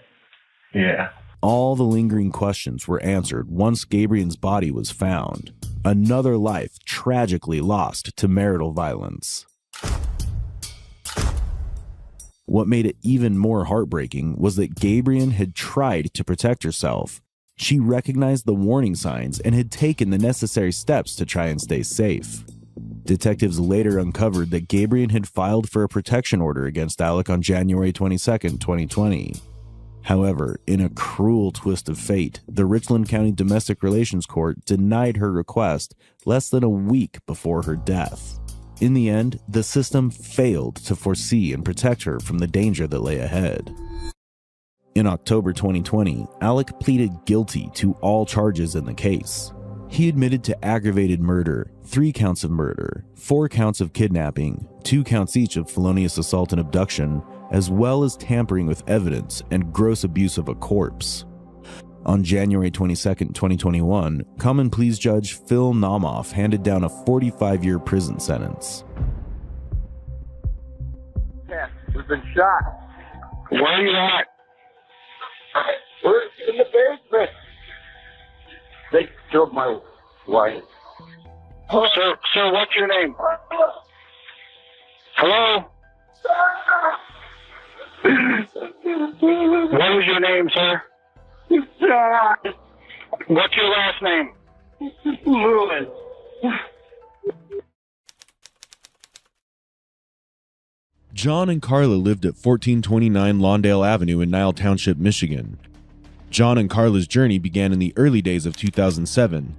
Yeah. All the lingering questions were answered once Gabriel's body was found. Another life tragically lost to marital violence. What made it even more heartbreaking was that Gabriel had tried to protect herself. She recognized the warning signs and had taken the necessary steps to try and stay safe. Detectives later uncovered that Gabriel had filed for a protection order against Alec on January 22, 2020. However, in a cruel twist of fate, the Richland County Domestic Relations Court denied her request less than a week before her death. In the end, the system failed to foresee and protect her from the danger that lay ahead. In October 2020, Alec pleaded guilty to all charges in the case. He admitted to aggravated murder, 3 counts of murder, 4 counts of kidnapping, 2 counts each of felonious assault and abduction, as well as tampering with evidence and gross abuse of a corpse. On January 22, 2021, Common Pleas Judge Phil Naumoff handed down a 45-year prison sentence. Yeah, we've been shot. Where are you at? We're in the basement. They killed my wife. Oh, sir, what's your name? Hello? What is your name, sir? What's your last name? Lewis. John and Carla lived at 1429 Lawndale Avenue in Nile Township, Michigan. John and Carla's journey began in the early days of 2007,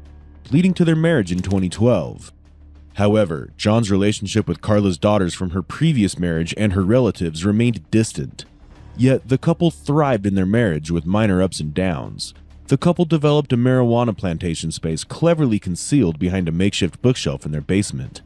leading to their marriage in 2012. However, John's relationship with Carla's daughters from her previous marriage and her relatives remained distant. Yet the couple thrived in their marriage with minor ups and downs. The couple developed a marijuana plantation space cleverly concealed behind a makeshift bookshelf in their basement.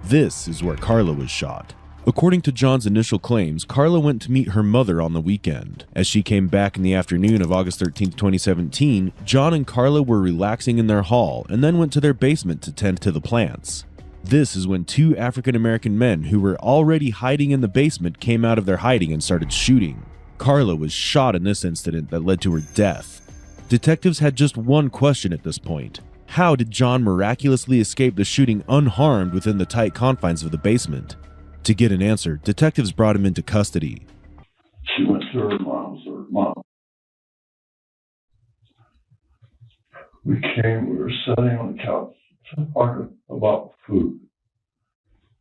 This is where Carla was shot. According to John's initial claims, Carla went to meet her mother on the weekend. As she came back in the afternoon of August 13, 2017, John and Carla were relaxing in their hall and then went to their basement to tend to the plants. This is when 2 African-American men who were already hiding in the basement came out of their hiding and started shooting. Carla was shot in this incident that led to her death. Detectives had just one question at this point. How did John miraculously escape the shooting unharmed within the tight confines of the basement? To get an answer, detectives brought him into custody. She went to her mom's. We were sitting on the couch talking about food.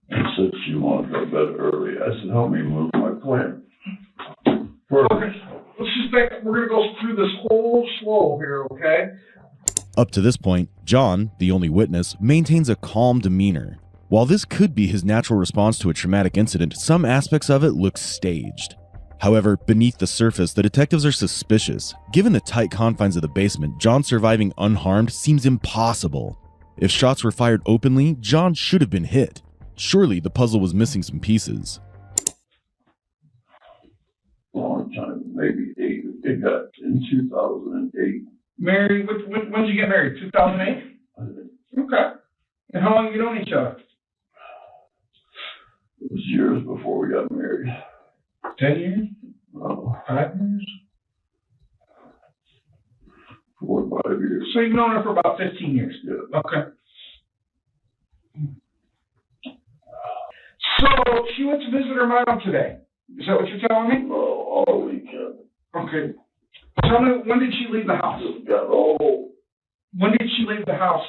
And said she wanted to go to bed early. I said, help me move my plant. Okay, let's just we're going to go through this whole slow here, okay? Up to this point, John, the only witness, maintains a calm demeanor. While this could be his natural response to a traumatic incident, some aspects of it look staged. However, beneath the surface, the detectives are suspicious. Given the tight confines of the basement, John surviving unharmed seems impossible. If shots were fired openly, John should have been hit. Surely the puzzle was missing some pieces. Long time, maybe 8. It got in 2008. Married, when did you get married? 2008? Okay. And how long have you known each other? It was years before we got married. 10 years? No. 5 years? 4 or 5 years. So you've known her for about 15 years? Yeah. Okay. So she went to visit her mom today. Is that what you're telling me? No, all weekend. Okay. Tell me, when did she leave the house? When did she leave the house?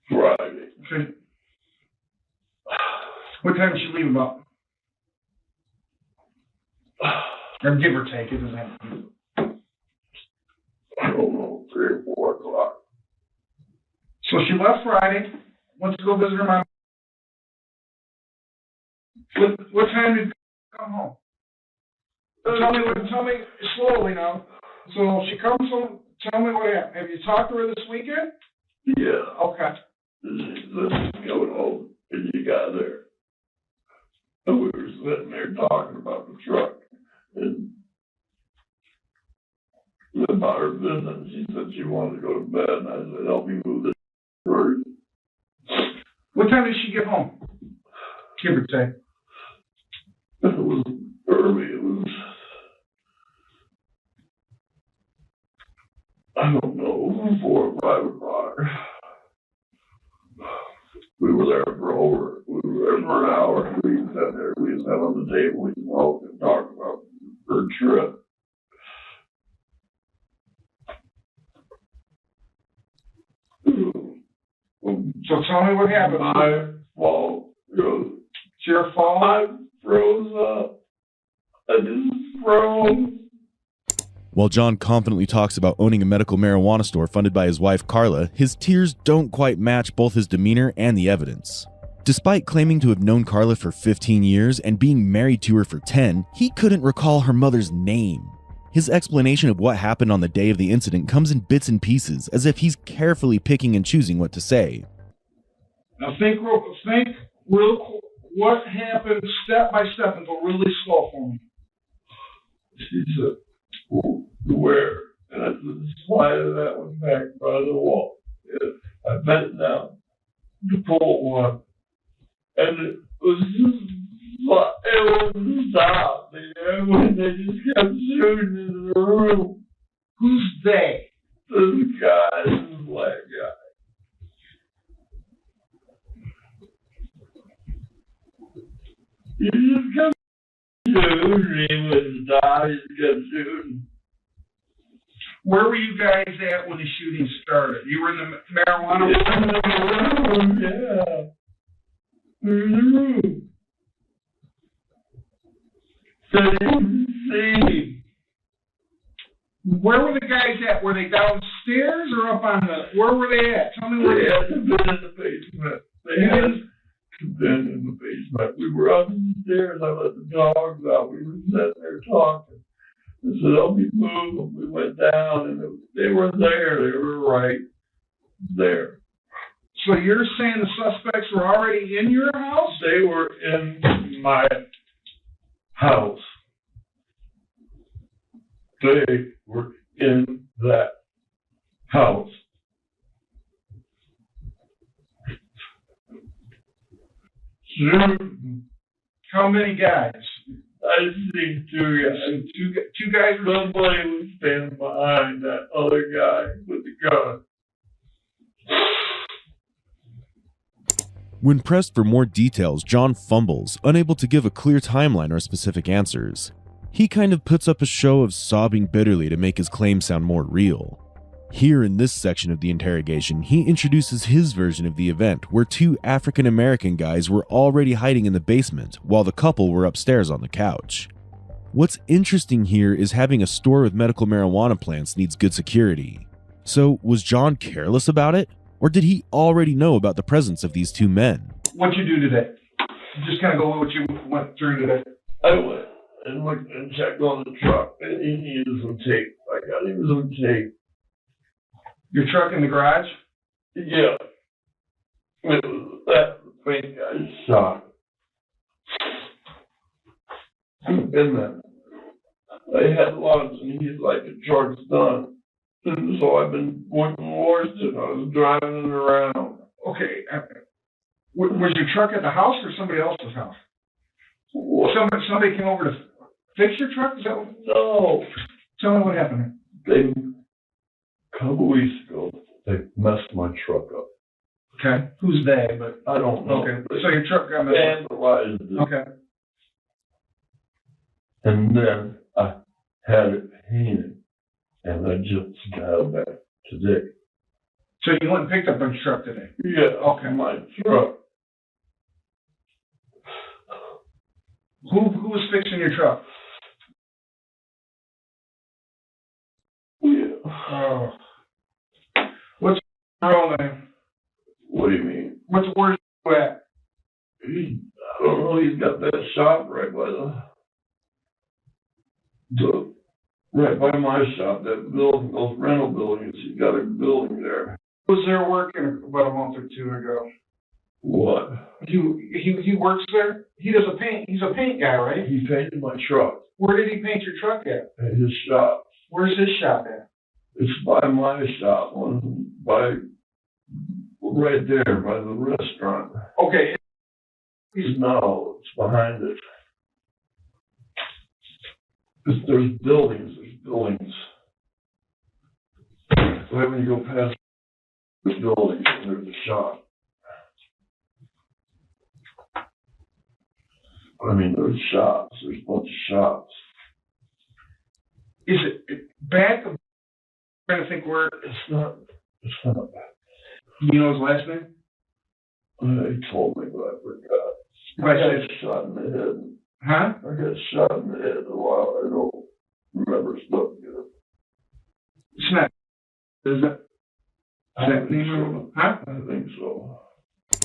Friday. Okay. What time did she leave about? Or give or take, it doesn't have to be. I don't know, 3 or 4 o'clock. So she left Friday, went to go visit her mom. What time did she come home? Tell me slowly now. So she comes home, tell me what happened. Have you talked to her this weekend? Yeah. Okay. She said she's coming home, and she got there. And we were sitting there talking about the truck, and about her business. She said she wanted to go to bed, and I said, help me move this first. What time did she get home? Give or take. It was early. It was, I don't know, 4 or 5 o'clock. We were there for an hour. We sat there, we sat on the table, we smoked and talked about her trip. So tell me what happened. My fault. It's your fault? I froze up. I just froze. While John confidently talks about owning a medical marijuana store funded by his wife Carla, his tears don't quite match both his demeanor and the evidence. Despite claiming to have known Carla for 15 years and being married to her for 10, he couldn't recall her mother's name. His explanation of what happened on the day of the incident comes in bits and pieces, as if he's carefully picking and choosing what to say. Now think real what happened step by step and go really slow for me. She said, well, where? And I said, slide that one back by the wall. I bent down to pull one. And it was just, it wouldn't stop. When they just kept shooting in the room. Who's they? This guy, this black guy. He just kept shooting. He wouldn't stop. He just kept shooting. Where were you guys at when the shooting started? You were in the marijuana room? Yeah. We were in the room. So you can see. Where were the guys at? Were they downstairs or up on the? Where were they at? Tell me where they had been in the basement. They had been in the basement. We were upstairs. I let the dogs out. We were sitting there talking. I said, help me move them. We went down, and they were there. They were right there. So you're saying the suspects were already in your house? They were in my house. They were in that house. How many guys? I see 2 guys. Two guys. Somebody was standing behind that other guy with the gun. When pressed for more details, John fumbles, unable to give a clear timeline or specific answers. He kind of puts up a show of sobbing bitterly to make his claim sound more real. Here in this section of the interrogation, he introduces his version of the event, where 2 African American guys were already hiding in the basement, while the couple were upstairs on the couch. What's interesting here is having a store with medical marijuana plants needs good security. So was John careless about it? Or did he already know about the presence of these 2 men? What'd you do today? Just kind of go what you went through today. I went and looked and checked on the truck, and he needed some tape. I got him some tape. Your truck in the garage? Yeah. It was that thing I shot. He's been there. I had lunch, and he's like, the truck's done. And so I've been working Washington. I was driving it around. Okay. Was your truck at the house or somebody else's house? Somebody came over to fix your truck? Is that what? No. Tell me what happened. A couple weeks ago, they messed my truck up. Okay. Who's they? But I don't know. Okay. So your truck got messed up. Vandalized it. Okay. And then I had it painted. And I just got it back today. So you went and picked up a truck today? Yeah, okay. My truck. Who was fixing your truck? Yeah. Oh. What's your real name? What do you mean? Where's he at? I don't know. He's got that shop right by right by my shop, that building, those rental buildings. He's got a building there. Was there working about a month or two ago? What? He works there? He does a paint. He's a paint guy, right? He painted my truck. Where did he paint your truck at? At his shop. Where's his shop at? It's by my shop, right there by the restaurant. Okay. No, it's behind it. There's buildings. Right when you go past the buildings, there's a shop. I mean, there's shops. There's a bunch of shops. Is it back? I'm trying to think where. It's not. You know his last name? He told me, but I forgot. Right. I got shot in the head. Huh? I got shot in the head a while. I don't remember stuff good. It's not. Is that? I think so. Huh? I think so.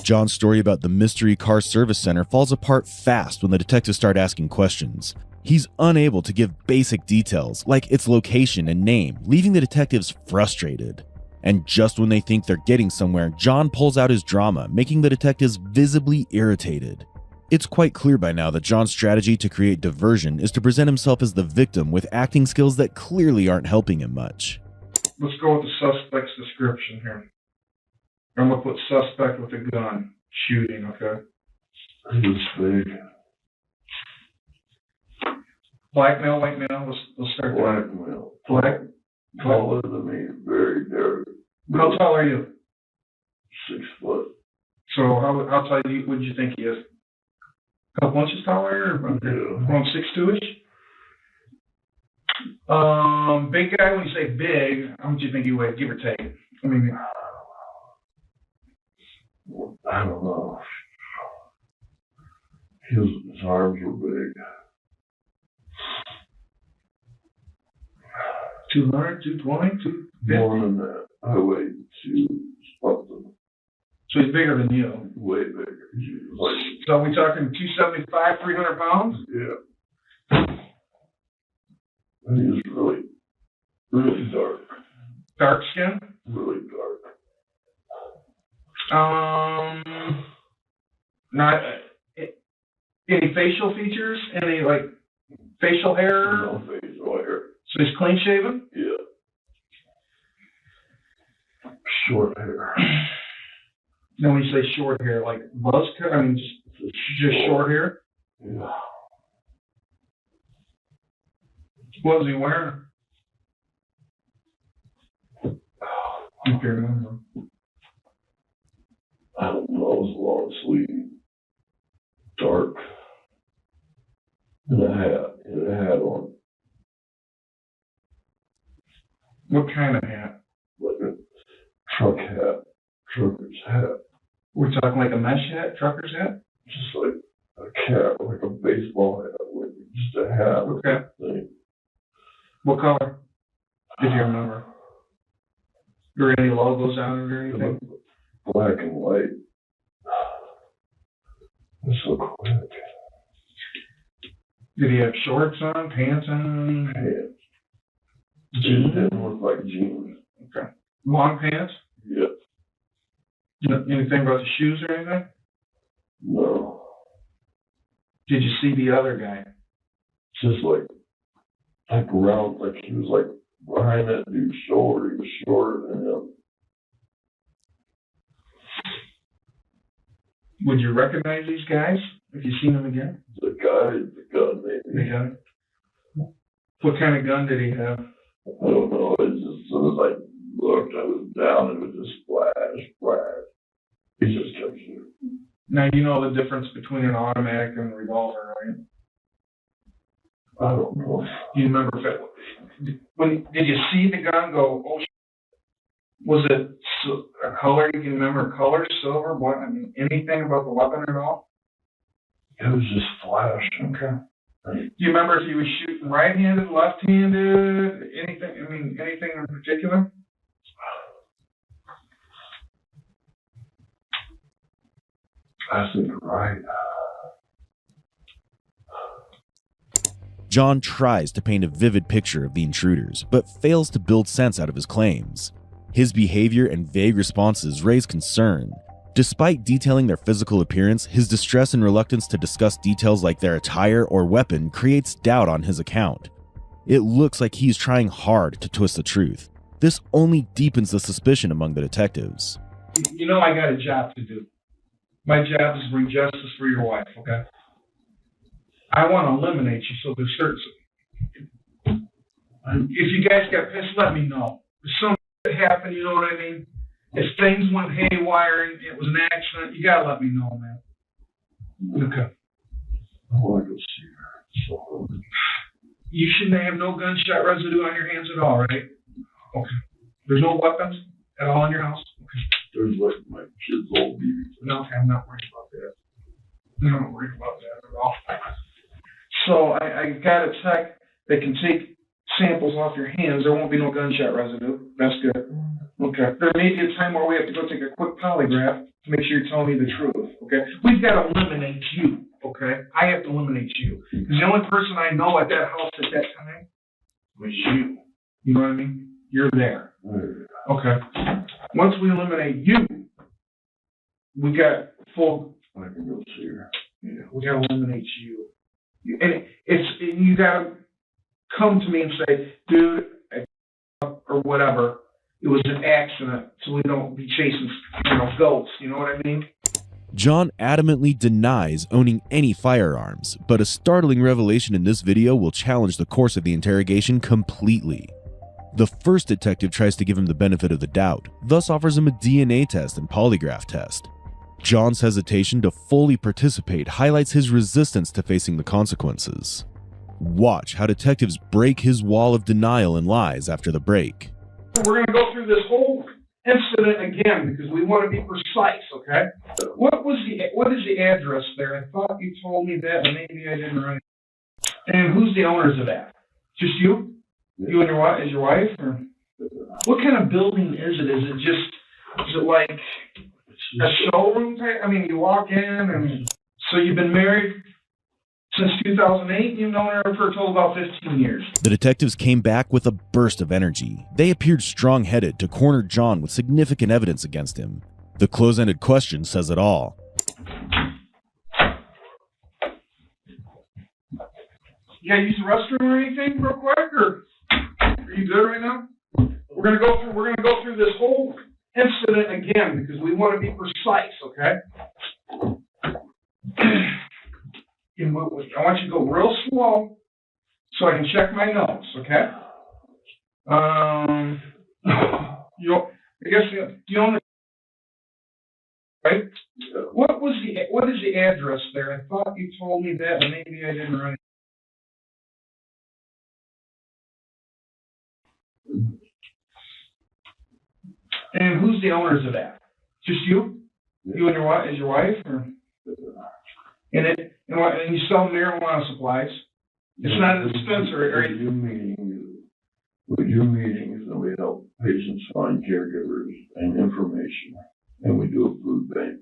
John's story about the mystery car service center falls apart fast when the detectives start asking questions. He's unable to give basic details, like its location and name, leaving the detectives frustrated. And just when they think they're getting somewhere, John pulls out his drama, making the detectives visibly irritated. It's quite clear by now that John's strategy to create diversion is to present himself as the victim with acting skills that clearly aren't helping him much. Let's go with the suspect's description here. I'm gonna put suspect with a gun, shooting. Okay. He was big. Black male, white male. Let's start there. Black male. Black. Taller than me. Very, very. How tall are you? 6 foot. So how tall would you think he is? A couple inches taller, or around 6'2"-ish? Big guy. When you say big, how much do you think he weighed, give or take? I mean, I don't know. His arms were big. 200, 220, 250? More than that. I weighed 2 something. So he's bigger than you. Way bigger. So are we talking 275, 300 pounds? Yeah. And he was really, really dark. Dark skin? Really dark. Not any facial features? Any like facial hair? No facial hair. So he's clean shaven? Yeah. Short hair. Now when you say short hair, like buzz cut? I mean just short hair? Yeah. What was he wearing? I can't remember. I don't know. It was long sleeve. Dark. And a hat. He had a hat on. What kind of hat? Like a truck hat. Trucker's hat. We're talking like a mesh hat? Trucker's hat? Just like a cap, like a baseball hat. Like just a hat. Okay. Thing. What color? If you remember. Or any logos on it or anything? Black and white. It's so quick. Did he have shorts on, pants on? Pants. Jeans didn't look like jeans. Okay. Long pants? Yeah. You know anything about the shoes or anything? No. Did you see the other guy? Just like around, like he was like behind that dude's shoulder. He was shorter than him. Would you recognize these guys if you seen them again? The gun, maybe. The gun? What kind of gun did he have? I don't know. It's just, as soon as I looked, I was down and it was just flash, flash. He just kept shooting. Now you know the difference between an automatic and a revolver, right? I don't know. Do you remember did you see the gun go, oh, was it a color? You can remember color, silver, what? I mean, anything about the weapon at all? It was just flash. Okay. Do you remember if he was shooting right-handed, left-handed, anything? I mean, anything in particular? I think right. John tries to paint a vivid picture of the intruders, but fails to build sense out of his claims. His behavior and vague responses raise concern. Despite detailing their physical appearance, his distress and reluctance to discuss details like their attire or weapon creates doubt on his account. It looks like he's trying hard to twist the truth. This only deepens the suspicion among the detectives. You know I got a job to do. My job is to bring justice for your wife, okay? I want to eliminate you, so there's certain... If you guys got pissed, let me know. If something happened, you know what I mean? If things went haywire and it was an accident, you gotta let me know, man. Okay. I want to go see her. So, You shouldn't have no gunshot residue on your hands at all, right? Okay. There's no weapons at all in your house? Okay. there's like my kids' old BB. No, I'm not worried about that. I'm not worried about that at all. So I got a tech that can take samples off your hands. There won't be no gunshot residue. That's good. Okay. There may be a time where we have to go take a quick polygraph to make sure you're telling me the truth. Okay. We've got to eliminate you. Okay. I have to eliminate you because the only person I know at that house at that time was you. You know what I mean? You're there. Okay. Once we eliminate you, we got full. I can go see her. Yeah, we got to eliminate you. And you got to come to me and say, dude, or whatever, it was an accident, so we don't be chasing, ghosts. You know what I mean? John adamantly denies owning any firearms, but a startling revelation in this video will challenge the course of the interrogation completely. The first detective tries to give him the benefit of the doubt, thus offers him a DNA test and polygraph test. John's hesitation to fully participate highlights his resistance to facing the consequences. Watch how detectives break his wall of denial and lies after the break. We're going to go through this whole incident again because we want to be precise, okay? What is the address there? I thought you told me that, and maybe I didn't write it. And who's the owners of that? Just you? You and your wife? Is your wife? Or what kind of building is it? Is it like a showroom type? I mean, you walk in, and so you've been married since 2008. You've known her for a total of about 15 years. The detectives came back with a burst of energy. They appeared strong-headed to corner John with significant evidence against him. The close-ended question says it all. You gotta use the restroom or anything real quick, or are you good right now? We're gonna go through this whole incident again because we want to be precise, okay? I want you to go real slow so I can check my notes, okay? I guess you own it, right? What is the address there? I thought you told me that, but maybe I didn't write it. And who's the owners of that? Just you? You and your wife? Is your wife? Or? And you sell marijuana supplies. It's not a dispensary. We do meetings and we help patients find caregivers and information. And we do a food bank.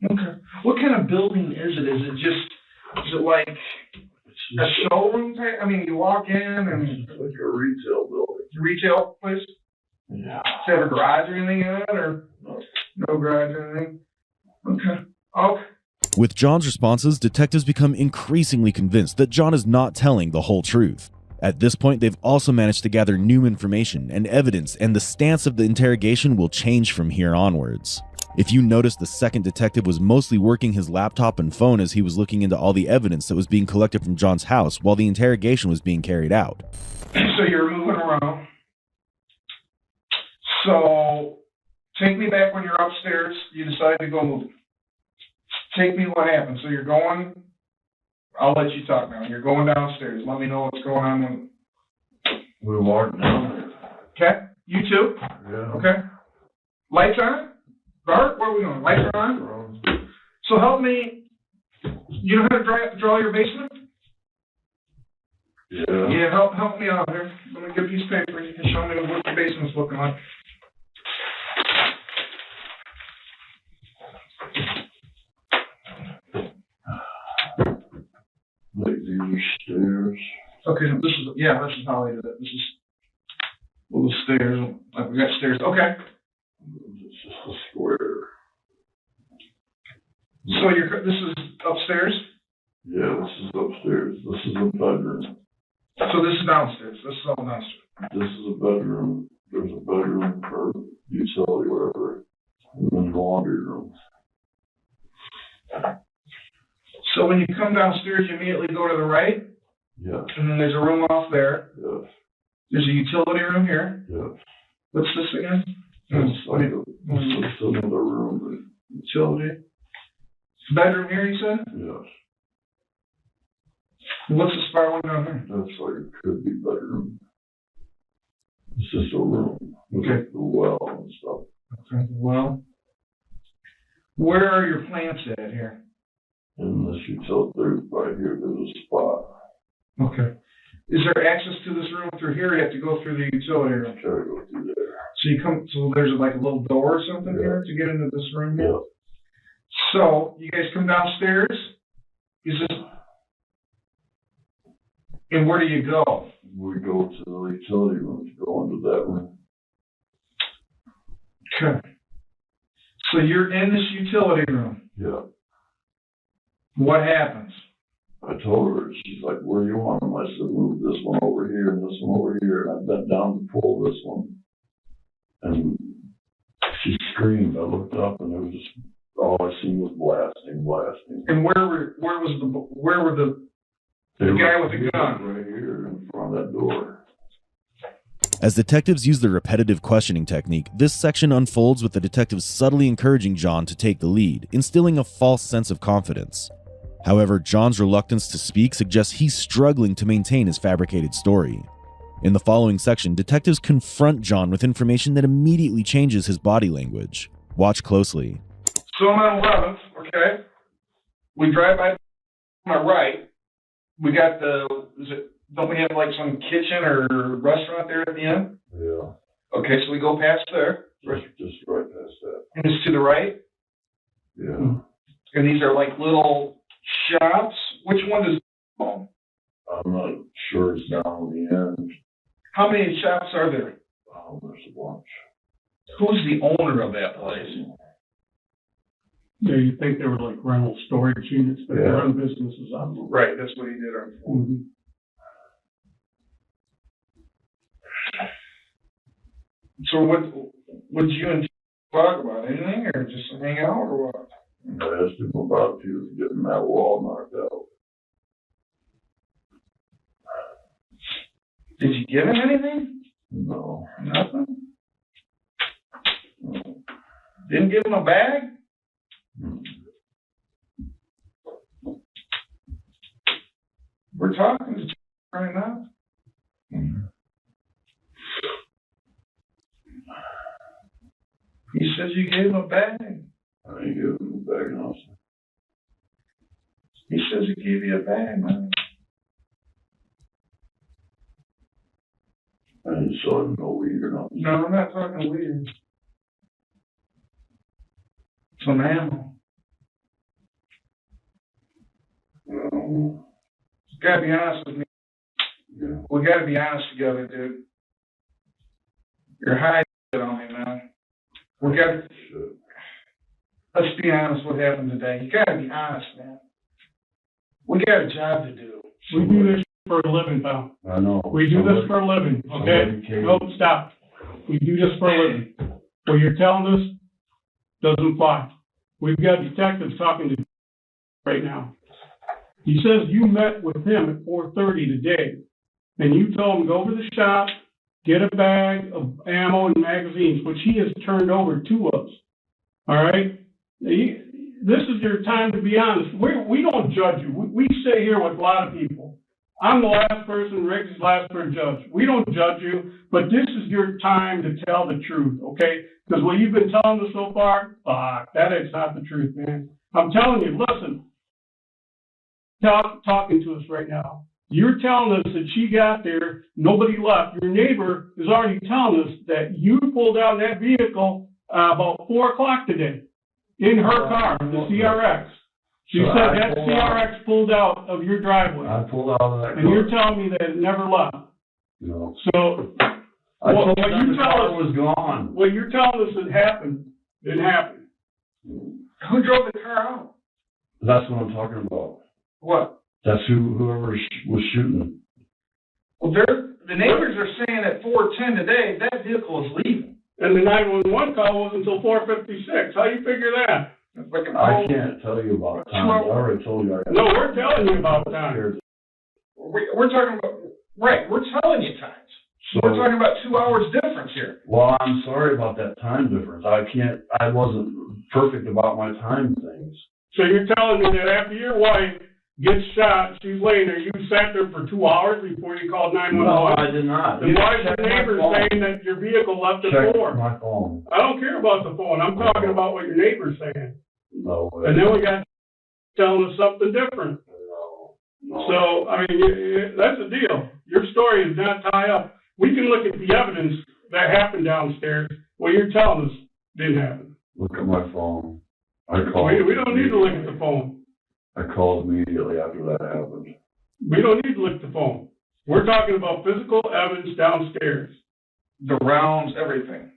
Okay. What kind of building is it? Is it like a showroom type? I mean, you walk in and it's like a retail building. Retail place? Yeah. Does it have a garage or anything in it, or no garage or anything? Okay. With John's responses, detectives become increasingly convinced that John is not telling the whole truth. At this point, they've also managed to gather new information and evidence, and the stance of the interrogation will change from here onwards. If you notice, the second detective was mostly working his laptop and phone as he was looking into all the evidence that was being collected from John's house while the interrogation was being carried out. So you're moving around. So take me back when you're upstairs. You decide to go move. Take me what happened. So you're going, I'll let you talk now. You're going downstairs. Let me know what's going on. We're walking down there. Okay. You too? Yeah. Okay. Lights on? Bart, where are we going? Lights are on? So help me. You know how to draw your basement? Yeah. Yeah, help me out here. Let me get a piece of paper. You can show me what the basement's looking like. Like these are stairs. Okay, this is how I did it. Little stairs. We got stairs. Okay. It's just a square. So this is upstairs? Yeah, this is upstairs. This is a bedroom. So this is downstairs. This is all downstairs. This is a bedroom. There's a bedroom or utility, whatever. And then the laundry room. So when you come downstairs, you immediately go to the right? Yes. And then there's a room off there. Yes. There's a utility room here. Yes. What's this again? It's like it's another room. Utility. Bedroom here, you said? Yes. What's the spare one down here? That's like it could be bedroom. It's just a room with Okay. the well and stuff. Okay. Well, where are your plants at here? And this utility right here, there's a spot. Okay. Is there access to this room through here? Or you have to go through the utility room. Try to go through there. So there's like a little door or something here to get into this room here? Yeah. So you guys come downstairs. And where do you go? We go to the utility room to go into that room. Okay. So you're in this utility room. Yeah. What happens? I told her, she's like, where do you want them? I said, move this one over here and this one over here. And I bent down to pull this one. And she screamed. I looked up and it was just, all I seen was blasting. And where were the guy with the gun? Right here in front of that door. As detectives use the repetitive questioning technique, this section unfolds with the detectives subtly encouraging John to take the lead, instilling a false sense of confidence. However, John's reluctance to speak suggests he's struggling to maintain his fabricated story. In the following section, detectives confront John with information that immediately changes his body language. Watch closely. So I'm on 11th, okay? We drive by my right. We got don't we have like some kitchen or restaurant there at the end? Yeah. Okay, so we go past there. Just right past that. And it's to the right? Yeah. And these are like little shops? Which one does I'm not sure it's down on the end. How many shops are there? Oh, there's a bunch. Who's the owner of that place? Yeah, you think they were like rental storage units, but they run businesses out of them. Right, that's what he did. Mm-hmm. So what did you and talk about? Anything, or just hang out, or what? I asked him about if he was getting that wall knocked out. Did you give him anything? No. Nothing? Didn't give him a bag? We're talking to right now. He says you gave him a bag. I ain't giving him a bag, no. He says he gave you a bag, man. I didn't saw him no weed or nothing. No, I'm not talking weed. Some ammo. You gotta be honest with me. Yeah. We gotta be honest together, dude. You're hiding on me, man. Let's be honest what happened today. You gotta be honest, man. We got a job to do. We do this for a living, pal. I know. We do this for a living, okay? Nope, stop. We do this for a living. What you're telling us doesn't fly. We've got detectives talking to right now. He says you met with him at 4:30 today, and you told him go over to the shop, get a bag of ammo and magazines, which he has turned over to us. All right? This is your time to be honest. We don't judge you. We sit here with a lot of people. I'm the last person, Rick's the last person judge. We don't judge you, but this is your time to tell the truth, okay? Because what you've been telling us so far, that is not the truth, man. I'm telling you, listen, talking to us right now. You're telling us that she got there, nobody left. Your neighbor is already telling us that you pulled out that vehicle about 4 o'clock today in her car, the CRX. She said that CRX pulled out of your driveway. I pulled out of that and you're telling me that it never left. No. So Well, told them the car was gone. What you're telling us that happened, didn't happen. Who drove the car out? That's what I'm talking about. What? That's whoever was shooting. Well, the neighbors are saying at 4:10 today that vehicle is leaving. And the 911 call wasn't until 4:56. How do you figure that? I can't tell you about time. I already told you. No, we're telling you about time. We're talking about, right, we're telling you times. So, we're talking about 2 hours difference here. Well, I'm sorry about that time difference. I wasn't perfect about my time things. So you're telling me that after your wife gets shot, she's laying there, you sat there for 2 hours before you called 911? No, I did not. And why is your neighbor saying that your vehicle left at 4? My phone. I don't care about the phone. I'm talking about what your neighbor's saying. No way. And then we got telling us something different. No. So, I mean, that's the deal. Your story does not tie up. We can look at the evidence that happened downstairs. What you're telling us didn't happen. Look at my phone. I called. We don't need to look at the phone. I called immediately after that happened. We don't need to look at the phone. We're talking about physical evidence downstairs. The rounds, everything.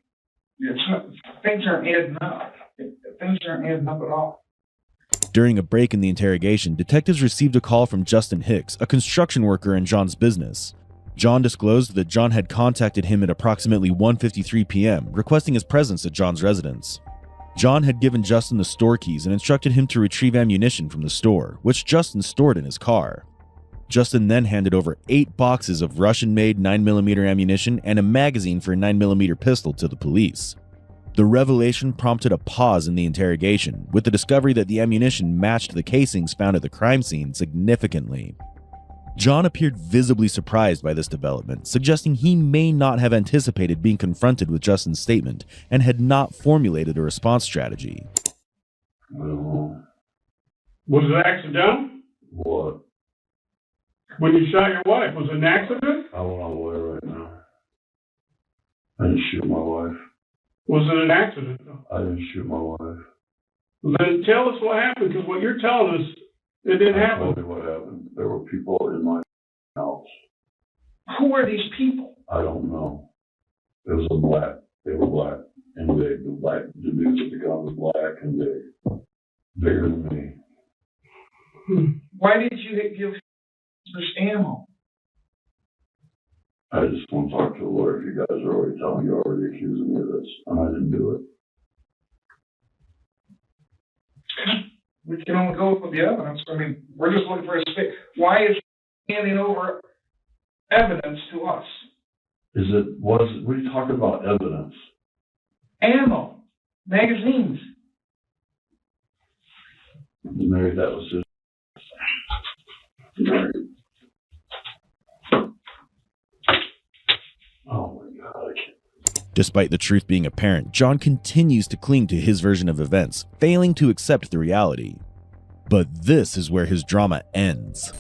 Things aren't adding up. Things aren't adding up at all. During a break in the interrogation, detectives received a call from Justin Hicks, a construction worker in John's business. John disclosed that John had contacted him at approximately 1:53 p.m., requesting his presence at John's residence. John had given Justin the store keys and instructed him to retrieve ammunition from the store, which Justin stored in his car. Justin then handed over 8 boxes of Russian-made 9mm ammunition and a magazine for a 9mm pistol to the police. The revelation prompted a pause in the interrogation, with the discovery that the ammunition matched the casings found at the crime scene significantly. John appeared visibly surprised by this development, suggesting he may not have anticipated being confronted with Justin's statement and had not formulated a response strategy. No. Was it accidental? What? When you shot your wife, was it an accident? I want to lawyer right now. I didn't shoot my wife. Was it an accident, though? I didn't shoot my wife. Then tell us what happened, because what you're telling us, it didn't I happen. told you what happened. There were people in my house. Who are these people? I don't know. It was a black. They were black and big. The dude with the gun was black and big. Bigger than me. Why did you give this ammo? I just want to talk to a lawyer. If you guys are already telling you already accusing me of this, and I didn't do it. We can only go with the evidence. I mean, we're just looking for a space. Why is he handing over evidence to us? What are you talking about, evidence? Ammo. Magazines. Mary, that was his. Mary. Oh my God, I can't. Despite the truth being apparent, John continues to cling to his version of events, failing to accept the reality. But this is where his drama ends.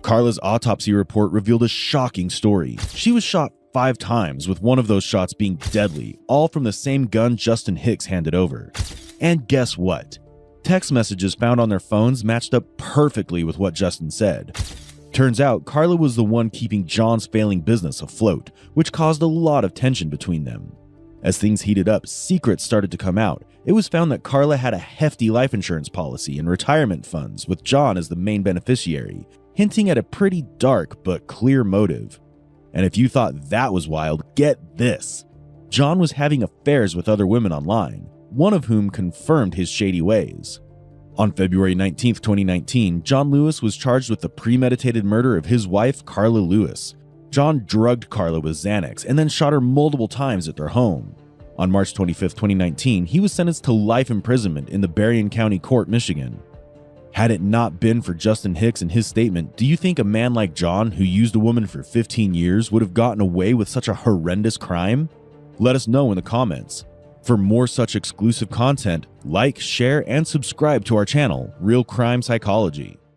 Carla's autopsy report revealed a shocking story. She was shot 5 times, with one of those shots being deadly, all from the same gun Justin Hicks handed over. And guess what? Text messages found on their phones matched up perfectly with what Justin said. Turns out, Carla was the one keeping John's failing business afloat, which caused a lot of tension between them. As things heated up, secrets started to come out. It was found that Carla had a hefty life insurance policy and retirement funds, with John as the main beneficiary, hinting at a pretty dark but clear motive. And if you thought that was wild, get this. John was having affairs with other women online, one of whom confirmed his shady ways. On February 19, 2019, John Lewis was charged with the premeditated murder of his wife, Carla Lewis. John drugged Carla with Xanax and then shot her multiple times at their home. On March 25, 2019, he was sentenced to life imprisonment in the Berrien County Court, Michigan. Had it not been for Justin Hicks and his statement, do you think a man like John, who used a woman for 15 years, would have gotten away with such a horrendous crime? Let us know in the comments. For more such exclusive content, like, share, and subscribe to our channel, Real Crime Psychology.